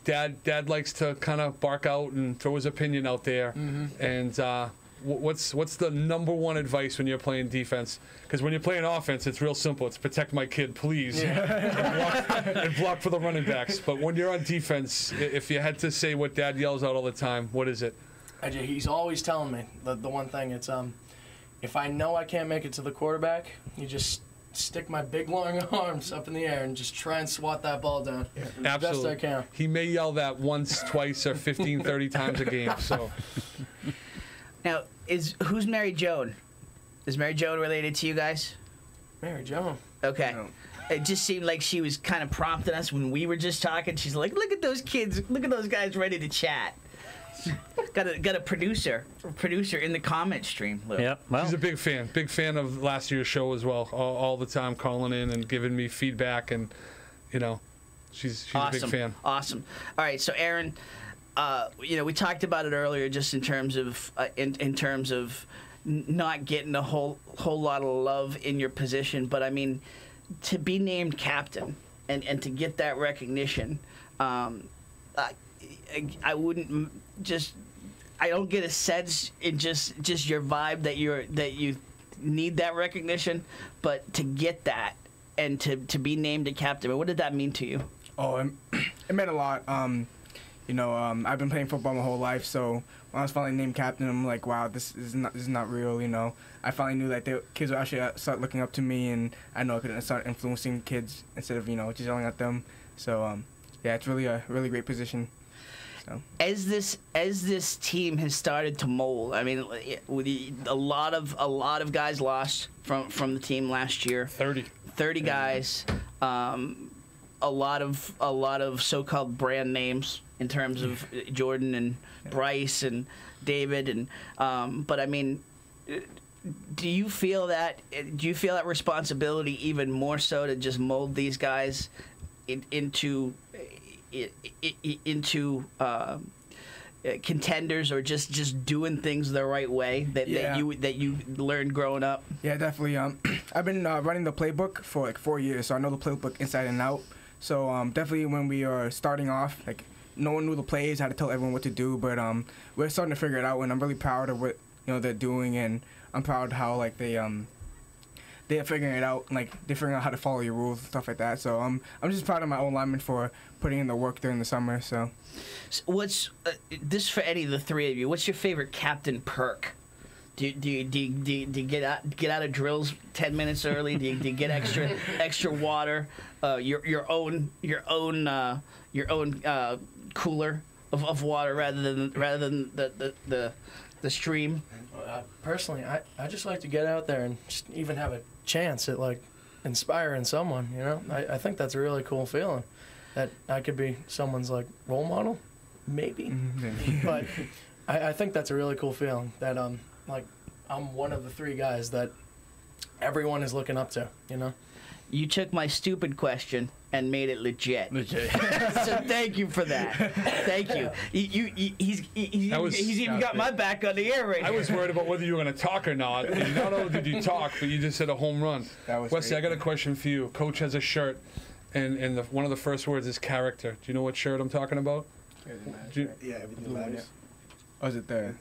Dad likes to kind of bark out and throw his opinion out there. Mm-hmm. And what's the number one advice when you're playing defense? Because when you're playing offense, it's real simple. It's protect my kid, please, and block for the running backs. But when you're on defense, if you had to say what Dad yells out all the time, what is it? He's always telling me the one thing. It's if I know I can't make it to the quarterback, you just stick my big long arms up in the air and just try and swat that ball down as best I can. He may yell that once, twice, or 15, 30 times a game. So now, who's Mary Joan? Is Mary Joan related to you guys? Mary Joan. Okay. No. It just seemed like she was kind of prompting us when we were just talking. She's like, look at those kids. Look at those guys ready to chat. Got a producer in the comment stream, Lou. Yeah, well, She's a big fan of last year's show as well. All the time calling in and giving me feedback, and she's a big fan. Awesome. All right, so Aaron, we talked about it earlier, just in terms of not getting a whole lot of love in your position, but I mean, to be named captain and to get that recognition, I wouldn't just. I don't get a sense in just your vibe that you need that recognition, but to get that and to be named a captain, what did that mean to you? Oh, it meant a lot. I've been playing football my whole life, so when I was finally named captain, I'm like, wow, this is not real. I finally knew that the kids would actually start looking up to me, and I know I could start influencing kids instead of just yelling at them. So it's really a really great position. So. As this team has started to mold, I mean, a lot of guys lost from the team last year. 30 guys. A lot of so-called brand names in terms of Jordan and Bryce and David, and but I mean, do you feel that responsibility even more so to just mold these guys into contenders, or just doing things the right way that you learned growing up? Yeah, definitely. I've been running the playbook for like 4 years, so I know the playbook inside and out. So definitely when we are starting off, like no one knew the plays, how to tell everyone what to do, but we're starting to figure it out, and I'm really proud of what they're doing, and I'm proud how like they're figuring it out, like they're figuring out how to follow your rules and stuff like that. So I'm just proud of my own linemen for putting in the work during the summer. So what's this for any of the three of you? What's your favorite captain perk? Do you get out of drills 10 minutes early? Do you get extra water? Your own cooler of water rather than the stream. Personally, I just like to get out there and just even have a chance at like inspiring someone. I think that's a really cool feeling that I could be someone's like role model, maybe. But I think that's a really cool feeling that I'm one of the three guys that everyone is looking up to. You took my stupid question and made it legit. So thank you for that. Thank you. He's even got my back on the air right now. I was worried about whether you were going to talk or not. And not only did you talk, but you just hit a home run. Wesley, I got a question for you. Coach has a shirt, and one of the first words is character. Do you know what shirt I'm talking about? Everything matters. Oh, is it the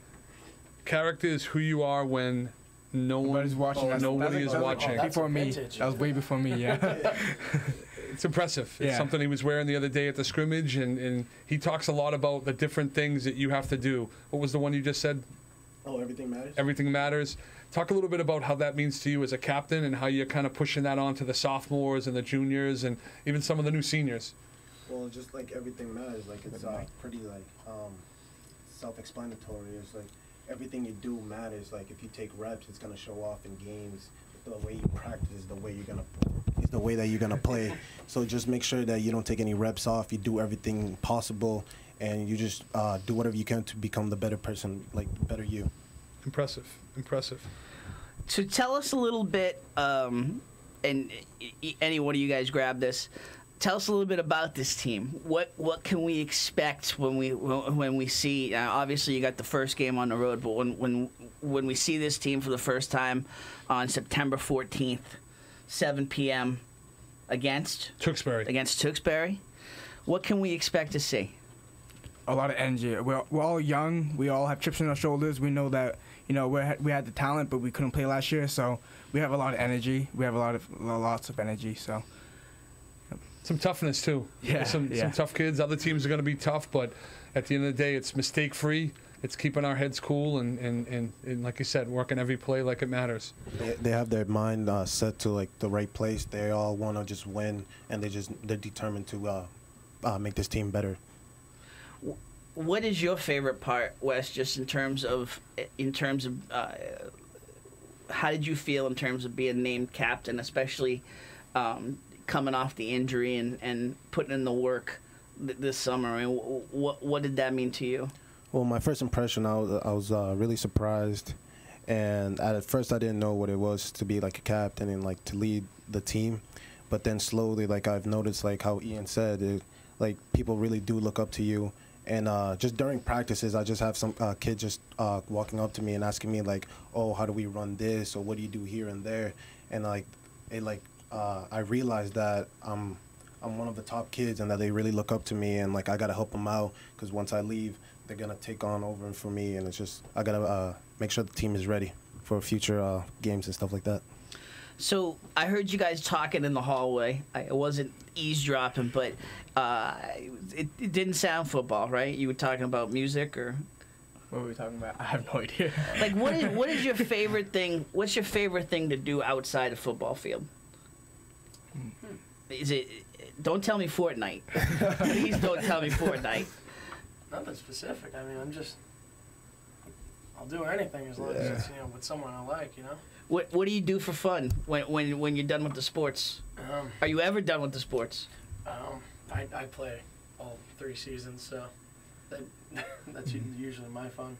character is who you are when nobody's watching. Nobody is watching. Before me. That was way before me, yeah. It's impressive. It's something he was wearing the other day at the scrimmage, and he talks a lot about the different things that you have to do. What was the one you just said? Oh, everything matters? Everything matters. Talk a little bit about how that means to you as a captain and how you're kind of pushing that on to the sophomores and the juniors and even some of the new seniors. Well, just like everything matters. Like it's pretty self-explanatory. It's like everything you do matters. Like if you take reps, it's gonna show off in games. The way you practice is the way that you're gonna play. So just make sure that you don't take any reps off. You do everything possible, and you just do whatever you can to become the better person, like better you. Impressive. So tell us a little bit, and any one of you guys grab this. Tell us a little bit about this team. What can we expect when we see? Obviously, you got the first game on the road, but when we see this team for the first time on September 14th, 7 p.m. against Tewksbury, what can we expect to see? A lot of energy. We're all young. We all have chips on our shoulders. We know that we had the talent, but we couldn't play last year. So we have a lot of energy. We have lots of energy. So. Some toughness too. Some tough kids. Other teams are going to be tough, but at the end of the day, it's mistake-free. It's keeping our heads cool and like you said, working every play like it matters. They have their mind set to like the right place. They all want to just win, and they're determined to make this team better. What is your favorite part, Wes? Just in terms of how did you feel in terms of being named captain, especially coming off the injury and putting in the work this summer? I mean, what did that mean to you? Well, my first impression, I was really surprised, and at first I didn't know what it was to be like a captain and like to lead the team, but then slowly, like I've noticed, like how Ian said, like people really do look up to you, and just during practices, I just have some kid just walking up to me and asking me like, oh, how do we run this, or what do you do here and there, and like I realized that I'm one of the top kids and that they really look up to me, and like I gotta help them out because once I leave, they're gonna take on over for me, and it's just I gotta make sure the team is ready for future games and stuff like that. So I heard you guys talking in the hallway. I wasn't eavesdropping, but it didn't sound football, right? You were talking about music, or What were we talking about? I have no idea. like what is your favorite thing? What's your favorite thing to do outside of football field? Is it? Don't tell me Fortnite. Please don't tell me Fortnite. Nothing specific. I mean, I'll do anything as long as it's with someone I like. What do you do for fun when you're done with the sports? Are you ever done with the sports? I play all 3 seasons, so that's usually my fun.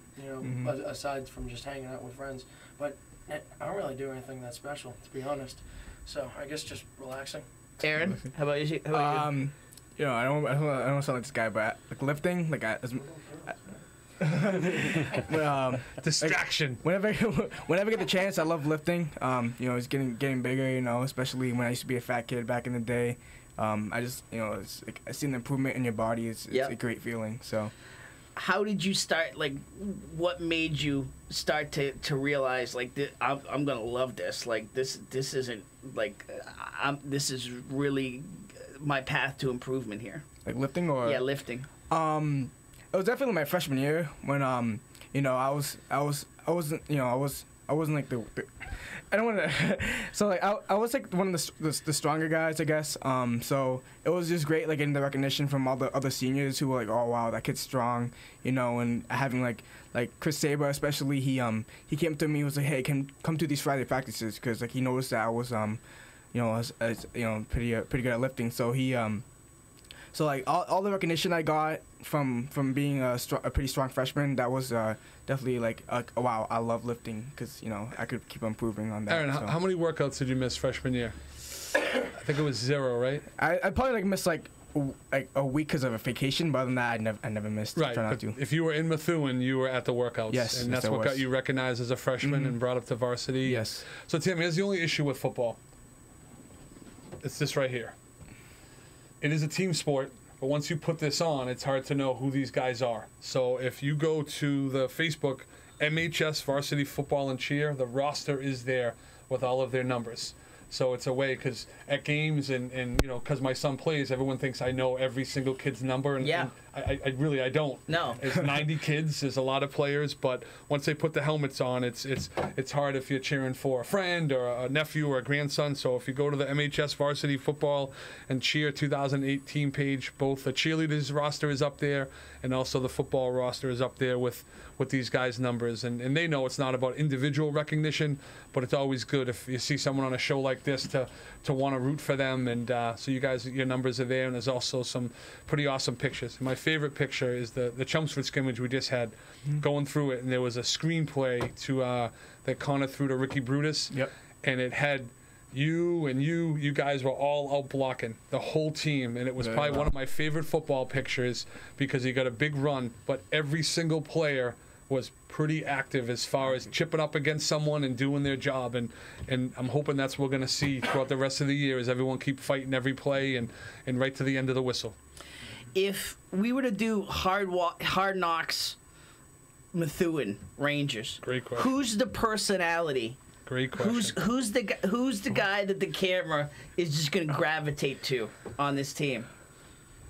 Aside from just hanging out with friends, but I don't really do anything that special, to be honest. So I guess just relaxing. Aaron, how about you? I don't sound like this guy, but like lifting, like Distraction. Like, whenever I get the chance, I love lifting. It's getting bigger. Especially when I used to be a fat kid back in the day. I just, it's like I see the improvement in your body. It's a great feeling. So, how did you start? Like, what made you start to realize like I'm gonna love this? Like this isn't like this is really my path to improvement here. Like lifting or lifting. It was definitely my freshman year when I wasn't like the I don't want to so like I was like one of the stronger guys, I guess. So it was just great like getting the recognition from all the other seniors who were like, oh wow, that kid's strong, and having like Chris Saber especially, he came to me and was like, hey, come to these Friday practices, because like he noticed that I was pretty good at lifting. So he so like all the recognition I got from being a pretty strong freshman, that was definitely like wow, I love lifting, because I could keep improving on that. Aaron, so. how many workouts did you miss freshman year? I think it was 0, right? I probably like missed like a week because of a vacation, but other than that, I never missed. Right, but if you were in Methuen, you were at the workouts. Yes, and that's what got you recognized as a freshman and brought up to varsity. Yes. So Tim, here's the only issue with football. It's this right here. It is a team sport, but once you put this on, it's hard to know who these guys are. So if you go to the Facebook MHS Varsity Football and Cheer, the roster is there with all of their numbers. So it's a way, because at games and because my son plays, everyone thinks I know every single kid's number. And I really don't. No. It's 90 kids. There's a lot of players, but once they put the helmets on, it's hard if you're cheering for a friend or a nephew or a grandson. So if you go to the MHS Varsity Football and Cheer 2018 page, both the cheerleaders roster is up there and also the football roster is up there with these guys' numbers. And they know it's not about individual recognition, but it's always good if you see someone on a show like this to want to root for them. And so you guys, your numbers are there, and there's also some pretty awesome pictures. My favorite picture is the Chelmsford scrimmage we just had, going through it, and there was a screenplay that Connor threw to Ricky Brutus. Yep. And it had you guys were all out blocking, the whole team, and it was probably one of my favorite football pictures, because he got a big run, but every single player was pretty active as far as chipping up against someone and doing their job, and I'm hoping that's what we're going to see throughout the rest of the year, as everyone keep fighting every play and right to the end of the whistle. If we were to do Hard Knocks Methuen Rangers, great question. Who's the personality? Great question. Who's the guy that the camera is just going to gravitate to on this team?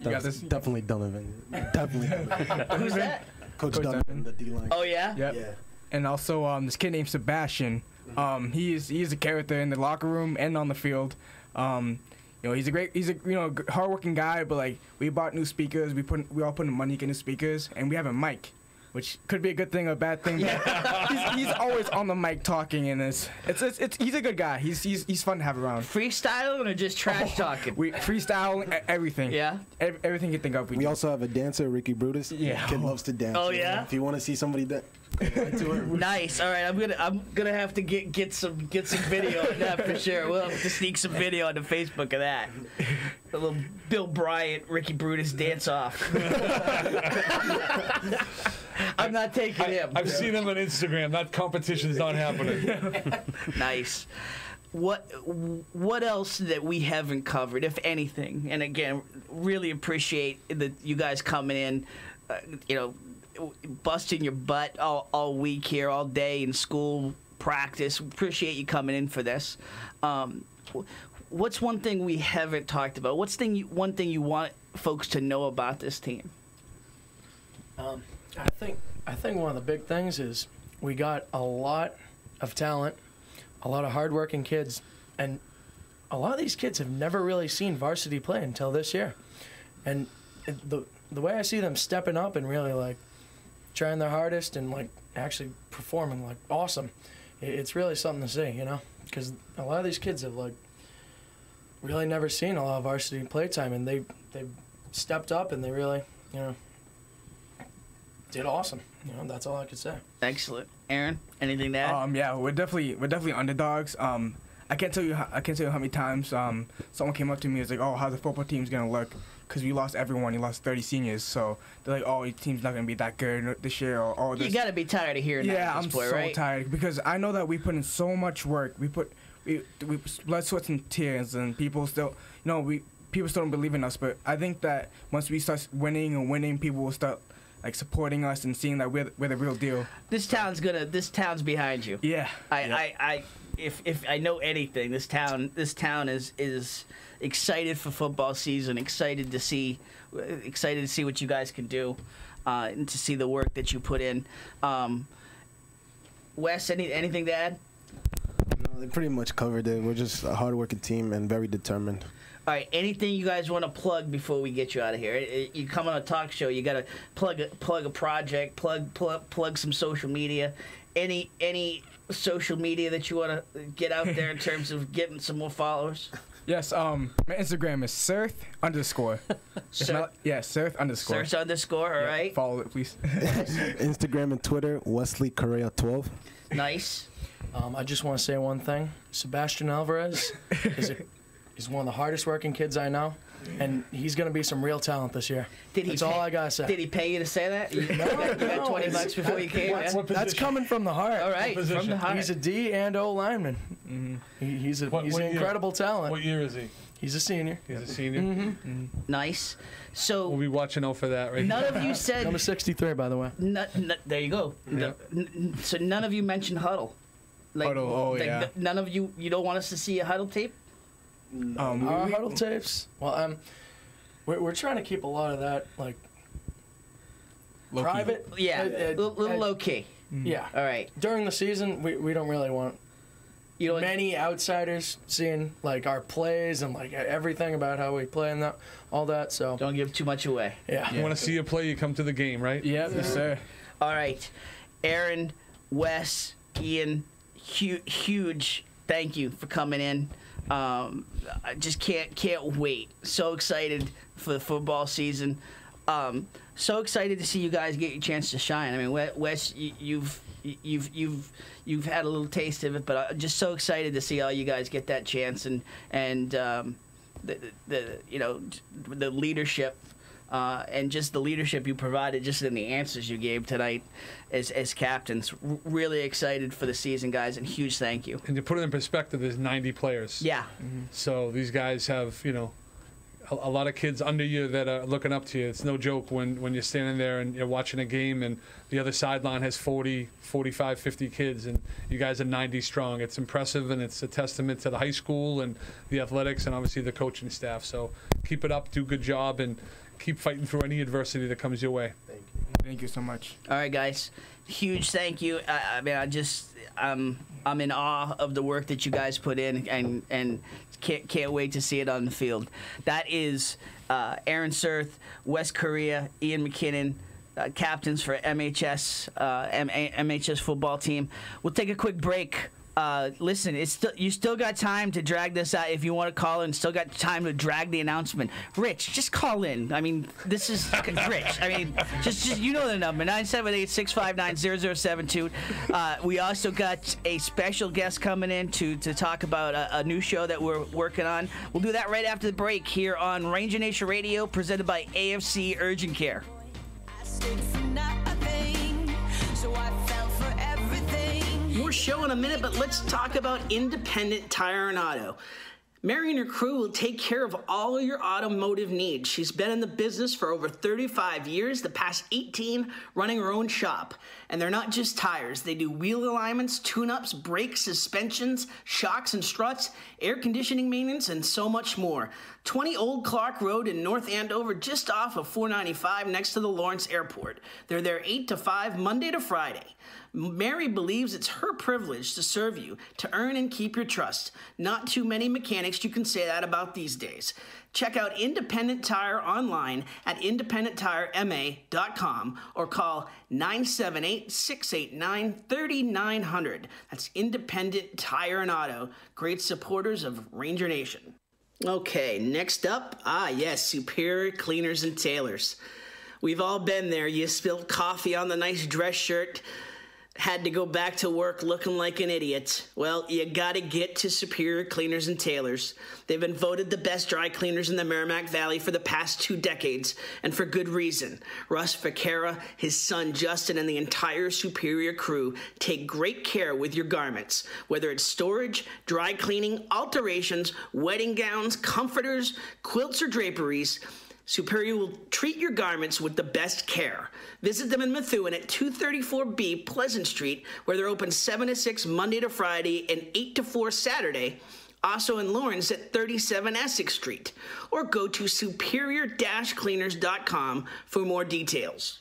Definitely Donovan. Definitely Donovan. Who's that? Coach Donovan, the D-line. Oh, yeah? Yep. Yeah. And also this kid named Sebastian. He's a character in the locker room and on the field. He's a hardworking guy, but like we bought new speakers. We all put in money to get new speakers, and we have a mic which could be a good thing or a bad thing. But he's always on the mic talking, and it's he's a good guy. He's fun to have around. Freestyling or just trash talking? We freestyle everything. Yeah? Everything you think of. We also have a dancer, Ricky Brutus. Yeah. Kid loves to dance. Oh, yeah? If you want to see somebody that. To it. Nice. All right, I'm gonna have to get some video of that for sure. We'll have to sneak some video onto Facebook of that. A little Bill Bryant, Ricky Brutus dance off. I'm not taking him. I've seen him on Instagram. That competition's not happening. Nice. What else that we haven't covered, if anything? And again, really appreciate you guys coming in. Busting your butt all week here, all day in school, practice. Appreciate you coming in for this. What's one thing we haven't talked about? One thing you want folks to know about this team? I think one of the big things is we got a lot of talent, a lot of hardworking kids, and a lot of these kids have never really seen varsity play until this year. And the way I see them stepping up and really like trying their hardest and like actually performing like awesome, it's really something to see, because a lot of these kids have like really never seen a lot of varsity playtime, and they stepped up and they really did awesome. That's all I could say. Excellent. Aaron, anything to add? Yeah, we're definitely underdogs. I can't tell you how many times someone came up to me and was like, "Oh, how's the football team's gonna look?" Because we lost everyone. You lost 30 seniors, so they're like, "Oh, your team's not gonna be that good this year." Or "Oh, this." You gotta be tired of hearing that. Yeah, at this I'm point, so right? tired because I know that we put in so much work. We blood, sweat, and tears, and people still, people still don't believe in us. But I think that once we start winning, people will start like supporting us and seeing that we're the real deal. This town's behind you. Yeah. If I know anything, this town is excited for football season, excited to see what you guys can do, and to see the work that you put in. Wes, anything to add? No, they pretty much covered it. We're just a hardworking team and very determined. All right, anything you guys want to plug before we get you out of here? You come on a talk show, you got to plug a project, plug some social media. Any social media that you want to get out there in terms of getting some more followers? Yes, my Instagram is Serth_. Serth Serth_, all right. Follow it, please. Instagram and Twitter, Wesley Correa 12. Nice. I just want to say one thing. Sebastian Alvarez is one of the hardest working kids I know, and he's going to be some real talent this year. That's all I got to say. Did he pay you to say that? You got $20 before you came? Yeah? That's coming from the heart. All right, from the heart. He's a D and O lineman. Mm-hmm. He's an incredible talent. What year is he? He's a senior. He's a senior? Mm-hmm. Nice. So we'll be watching out for that, right? None of you said... Number 63, by the way. There you go. Yeah. So none of you mentioned huddle. Huddle, yeah. None of you don't want us to see a huddle tape? Our huddle tapes? Well, we're trying to keep a lot of that, like, low private. Key. Yeah, a little low-key. Yeah. All right. During the season, we don't really want many outsiders seeing, like, our plays and, like, everything about how we play and all that, so. Don't give too much away. Yeah. You want to see you play, you come to the game, right? Yeah, yes, sir. All right. Aaron, Wes, Ian, huge thank you for coming in. I just can't wait. So excited for the football season. So excited to see you guys get your chance to shine. I mean, Wes, you've had a little taste of it, but I'm just so excited to see all you guys get that chance and the leadership. And just the leadership you provided, just in the answers you gave tonight as captains. Really excited for the season, guys, and huge thank you. And to put it in perspective, there's 90 players. Yeah. Mm-hmm. So these guys have, a lot of kids under you that are looking up to you. It's no joke when you're standing there and you're watching a game and the other sideline has 40, 45, 50 kids and you guys are 90 strong. It's impressive, and it's a testament to the high school and the athletics and obviously the coaching staff. So keep it up, do a good job, and keep fighting through any adversity that comes your way. Thank you. Thank you so much. All right, guys. Huge thank you. I'm in awe of the work that you guys put in, and can't wait to see it on the field. That is Aaron Serth, Wes Correa, Ian McKinnon, captains for MHS MHS football team. We'll take a quick break. Listen, you still got time to drag this out if you want to call in. Still got time to drag the announcement. Rich, just call in. I mean, this is Rich. I mean, just you know the number 978-659-0072. We also got a special guest coming in to talk about a new show that we're working on. We'll do that right after the break here on Ranger Nation Radio, presented by AFC Urgent Care. More show in a minute, but let's talk about Independent Tire and Auto. Mary and her crew will take care of all your automotive needs. She's been in the business for over 35 years, the past 18 running her own shop. And they're not just tires. They do wheel alignments, tune-ups, brakes, suspensions, shocks and struts, air conditioning maintenance, and so much more. 20 Old Clark Road in North Andover, just off of 495 next to the Lawrence Airport. They're there 8 to 5, Monday to Friday. Mary believes it's her privilege to serve you, to earn and keep your trust. Not too many mechanics you can say that about these days. Check out Independent Tire online at independenttirema.com or call 978-689-3900. That's Independent Tire and Auto, great supporters of Ranger Nation. Okay, next up, yes, Superior Cleaners and Tailors. We've all been there. You spilled coffee on the nice dress shirt, had to go back to work looking like an idiot. Well, you gotta get to Superior Cleaners and Tailors. They've been voted the best dry cleaners in the Merrimack Valley for the past 2 decades, and for good reason. Russ Vaquera, his son Justin, and the entire Superior crew take great care with your garments. Whether it's storage, dry cleaning, alterations, wedding gowns, comforters, quilts, or draperies, Superior will treat your garments with the best care. Visit them in Methuen at 234B Pleasant Street, where they're open 7 to 6 Monday to Friday and 8 to 4 Saturday. Also in Lawrence at 37 Essex Street. Or go to superior-cleaners.com for more details.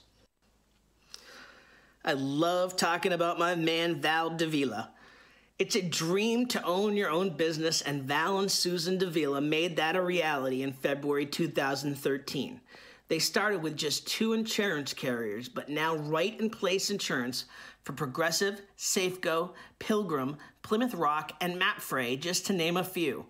I love talking about my man Val Davila. It's a dream to own your own business, and Val and Susan Davila made that a reality in February 2013. They started with just 2 insurance carriers, but now Right in Place Insurance for Progressive, Safeco, Pilgrim, Plymouth Rock, and Mapfre, just to name a few.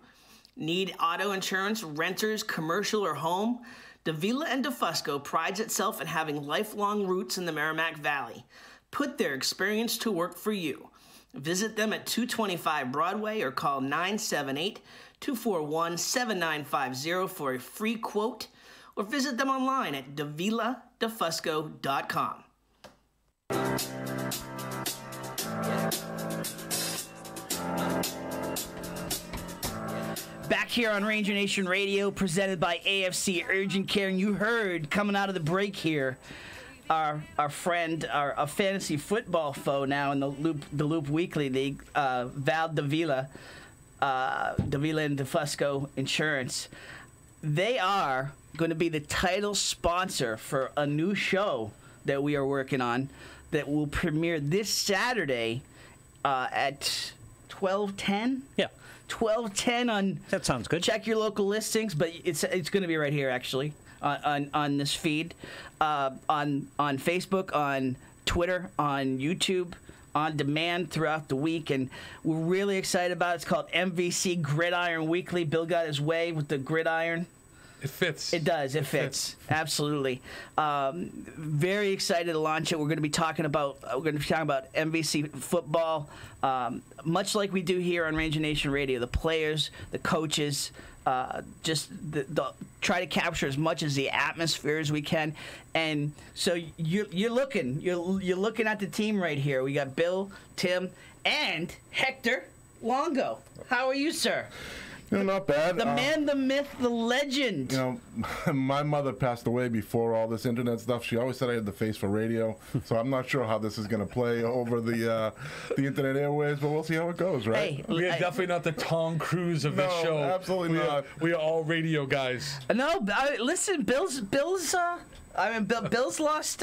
Need auto insurance, renters, commercial, or home? Davila and DeFusco prides itself in having lifelong roots in the Merrimack Valley. Put their experience to work for you. Visit them at 225 Broadway or call 978-241-7950 for a free quote, or visit them online at daviladefusco.com. Back here on Ranger Nation Radio, presented by AFC Urgent Care, and you heard coming out of the break here, our friend, our fantasy football foe now in the Loop Weekly League, Val Davila, Davila and DeFusco Insurance. They are going to be the title sponsor for a new show that we are working on that will premiere this Saturday at 12:10. Yeah. 12:10 on. That sounds good. Check your local listings, but it's going to be right here actually on this feed, on Facebook, on Twitter, on YouTube, on demand throughout the week, and we're really excited about it. It's called MVC Gridiron Weekly. Bill got his way with the gridiron. It fits. It does. It fits. Absolutely. Very excited to launch it. We're going to be talking about MVC football, much like we do here on Ranger Nation Radio. The players, the coaches, just try to capture as much as the atmosphere as we can. And so you're looking at the team right here. We got Bill, Tim, and Hector Longo. How are you, sir? Not bad. The man, the myth, the legend. My mother passed away before all this internet stuff. She always said I had the face for radio, so I'm not sure how this is going to play over the internet airwaves, but we'll see how it goes, right? Hey, we are definitely not the Tom Cruise of this show. Absolutely not. We are all radio guys. No, listen, Bill's lost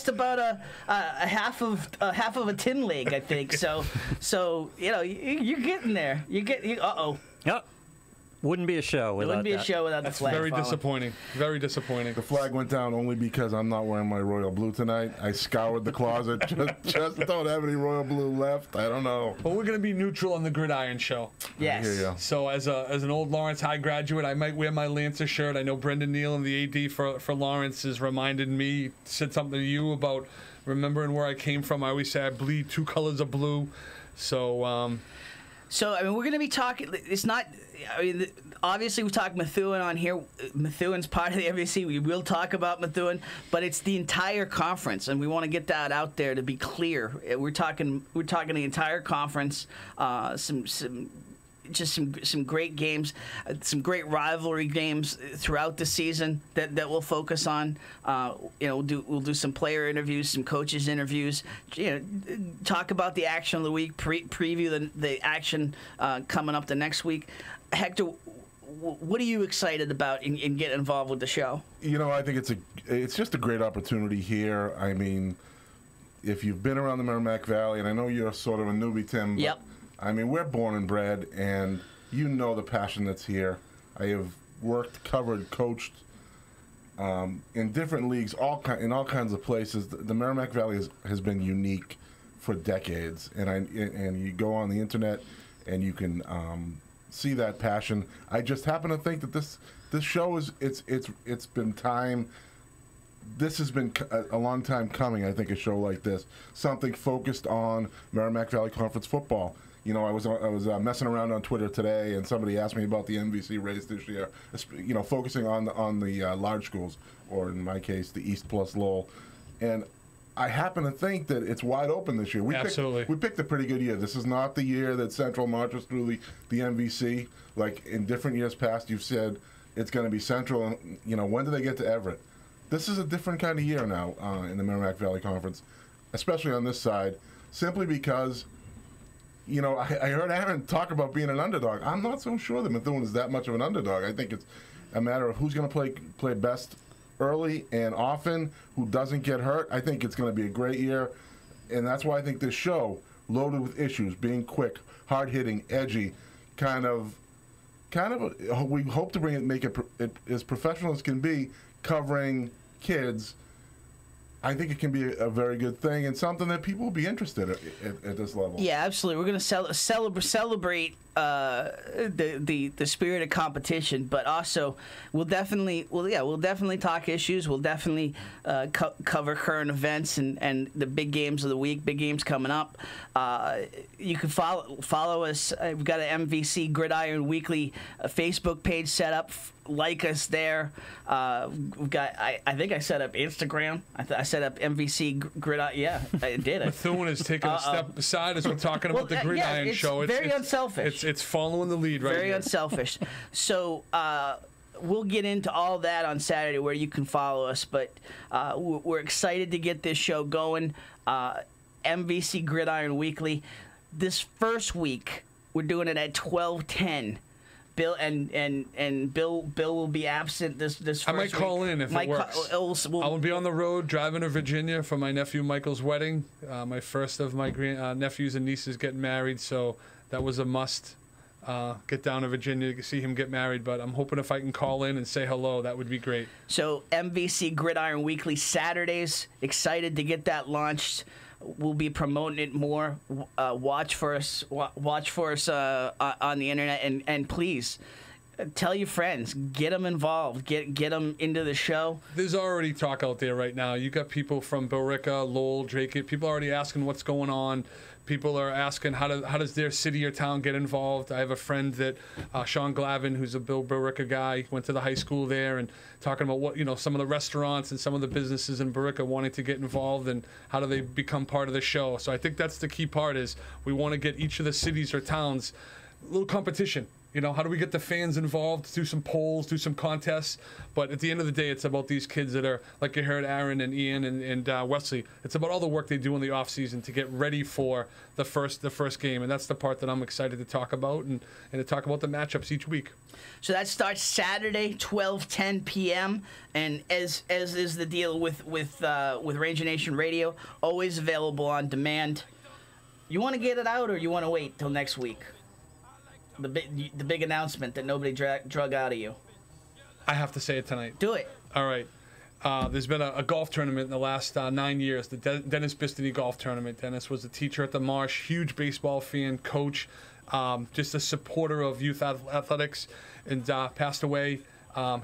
about a half of a tin leg, I think. So you're getting there. Uh-oh. Yep. Wouldn't be a show It without wouldn't be a that. show without That's the flag. very falling. disappointing. Very disappointing. The flag went down only because I'm not wearing my royal blue tonight. I scoured the closet. just don't have any royal blue left. I don't know. But we're going to be neutral on the Gridiron Show. Yes. Here you go. So as an old Lawrence High graduate, I might wear my Lancer shirt. I know Brendan Neal and the AD for Lawrence has reminded me, said something to you about remembering where I came from. I always say I bleed 2 colors of blue. So So, I mean, we're going to be talking. It's not. I mean, obviously, we talk Methuen on here. Methuen's part of the MVC. We will talk about Methuen, but it's the entire conference, and we want to get that out there to be clear. We're talking the entire conference. Some great games, some great rivalry games throughout the season that we'll focus on. We'll do some player interviews, some coaches interviews. Talk about the action of the week, preview the action coming up the next week. Hector, what are you excited about in getting involved with the show? I think it's just a great opportunity here. I mean, if you've been around the Merrimack Valley, and I know you're sort of a newbie, Tim. But, Yep. I mean, we're born and bred, and you know the passion that's here. I have worked, covered, coached in different leagues, in all kinds of places. The Merrimack Valley has been unique for decades, and you go on the internet and you can see that passion. I just happen to think that this show it's been time. This has been a long time coming. I think a show like this, something focused on Merrimack Valley Conference football. I was messing around on Twitter today, and somebody asked me about the MVC race this year. Focusing on the large schools, or in my case, the East plus Lowell, and I happen to think that it's wide open this year. Absolutely. We picked a pretty good year. This is not the year that Central marches through the MVC. Like in different years past, you've said it's going to be Central. And, when do they get to Everett? This is a different kind of year now in the Merrimack Valley Conference, especially on this side, simply because, I heard Aaron talk about being an underdog. I'm not so sure that Methuen is that much of an underdog. I think it's a matter of who's going to play best early and often, who doesn't get hurt. I think it's going to be a great year, and that's why I think this show, loaded with issues, being quick, hard-hitting, edgy, we hope to make it as professional as can be, covering kids. I think it can be a very good thing and something that people will be interested at this level. Yeah, absolutely. We're going to celebrate the spirit of competition, but also we'll definitely talk issues. We'll definitely cover current events and the big games of the week, big games coming up. You can follow us. We've got an MVC Gridiron Weekly Facebook page set up. Like us there. We've got. I think I set up Instagram. I set up MVC Gridiron. Yeah, I did it. Methuen is taking a step aside as we're talking about the Gridiron it's Show. Very unselfish. It's following the lead right Very here. unselfish. So we'll get into all that on Saturday where you can follow us. But we're excited to get this show going. MVC Gridiron Weekly. This first week, we're doing it at 12:10. Bill and Bill will be absent this first I might call in if it works. I will be on the road driving to Virginia for my nephew Michael's wedding. My first of my nephews and nieces getting married, so that was a must. Get down to Virginia to see him get married, but I'm hoping if I can call in and say hello, that would be great. So MVC Gridiron Weekly Saturdays. Excited to get that launched. We'll be promoting it more. Watch for us on the internet, and please tell your friends. Get them involved. Get them into the show. There's already talk out there right now. You got people from Billerica, Lowell, Drake. People are already asking what's going on. People are asking how does their city or town get involved. I have a friend that Sean Glavin, who's a Billerica guy, went to the high school there, and talking about what some of the restaurants and some of the businesses in Billerica wanting to get involved, and how do they become part of the show. So I think that's the key part, is we want to get each of the cities or towns a little competition. How do we get the fans involved, do some polls, do some contests? But at the end of the day, it's about these kids that are, like you heard Aaron and Ian and Wesley. It's about all the work they do in the off season to get ready for the first game. And that's the part that I'm excited to talk about and to talk about the matchups each week. So that starts Saturday, 12:10 p.m. And as is the deal with Ranger Nation Radio, always available on demand. You want to get it out, or you want to wait till next week? The big announcement that nobody drug out of you. I have to say it tonight. Do it. All right. There's been a golf tournament in the last 9 years, the Dennis Bistany Golf Tournament. Dennis was a teacher at the Marsh, huge baseball fan, coach, just a supporter of youth athletics, and passed away.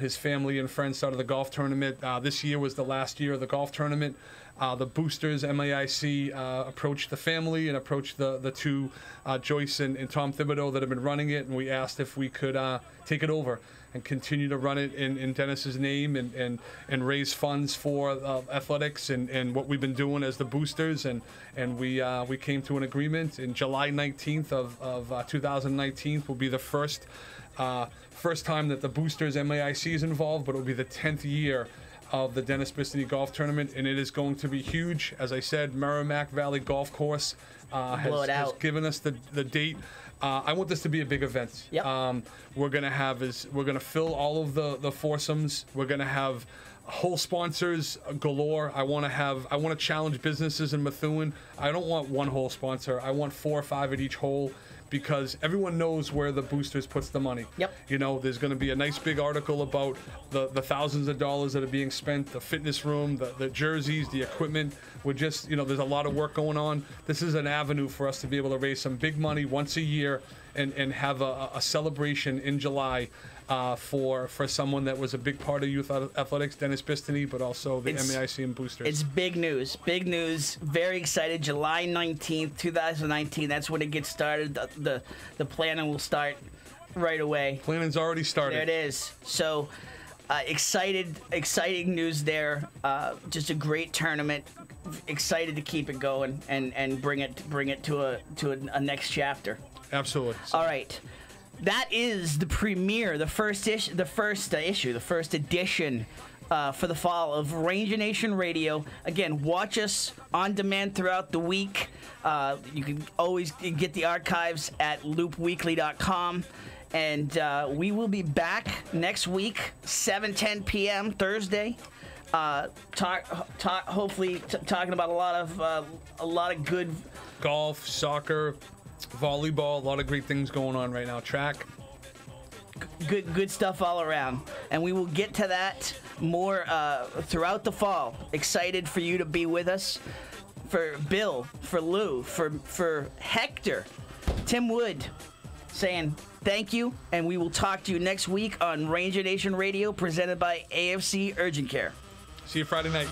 His family and friends started the golf tournament. This year was the last year of the golf tournament. The boosters, MAIC, approached the family and approached the two, Joyce and Tom Thibodeau, that have been running it, and we asked if we could take it over and continue to run it in Dennis's name and raise funds for athletics and what we've been doing as the boosters. And we came to an agreement. In July 19th of 2019 will be the first time that the boosters MAIC is involved, but it will be the 10th year of the Dennis Bistany Golf Tournament, and it is going to be huge. As I said, Merrimack Valley Golf Course has given us the date. I want this to be a big event. Yep. We're gonna fill all of the foursomes. We're gonna have whole sponsors galore. I want to challenge businesses in Methuen. I don't want one hole sponsor. I want 4 or 5 at each hole, because everyone knows where the boosters puts the money. Yep. You know, there's going to be a nice big article about the thousands of dollars that are being spent, the fitness room, the jerseys, the equipment. We're just, there's a lot of work going on. This is an avenue for us to be able to raise some big money once a year and have a celebration in July for someone that was a big part of youth athletics, Dennis Bistany, but also the MAIC and boosters. It's big news. Big news. Very excited. July 19th, 2019. That's when it gets started. The planning will start right away. Planning's already started. There it is. So exciting news there. Just a great tournament. Excited to keep it going and bring it to a next chapter. Absolutely. All right. That is the premiere, the first edition for the fall of Ranger Nation Radio. Again, watch us on demand throughout the week. You can always get the archives at loopweekly.com. And we will be back next week, 7:10 p.m. Thursday. Hopefully talking about a lot of good golf, soccer, volleyball, a lot of great things going on right now. Track. Good stuff all around. And we will get to that more throughout the fall. Excited for you to be with us. For Bill, for Lou, for Hector, Tim Wood, saying thank you, and we will talk to you next week on Ranger Nation Radio, presented by AFC Urgent Care. See you Friday night.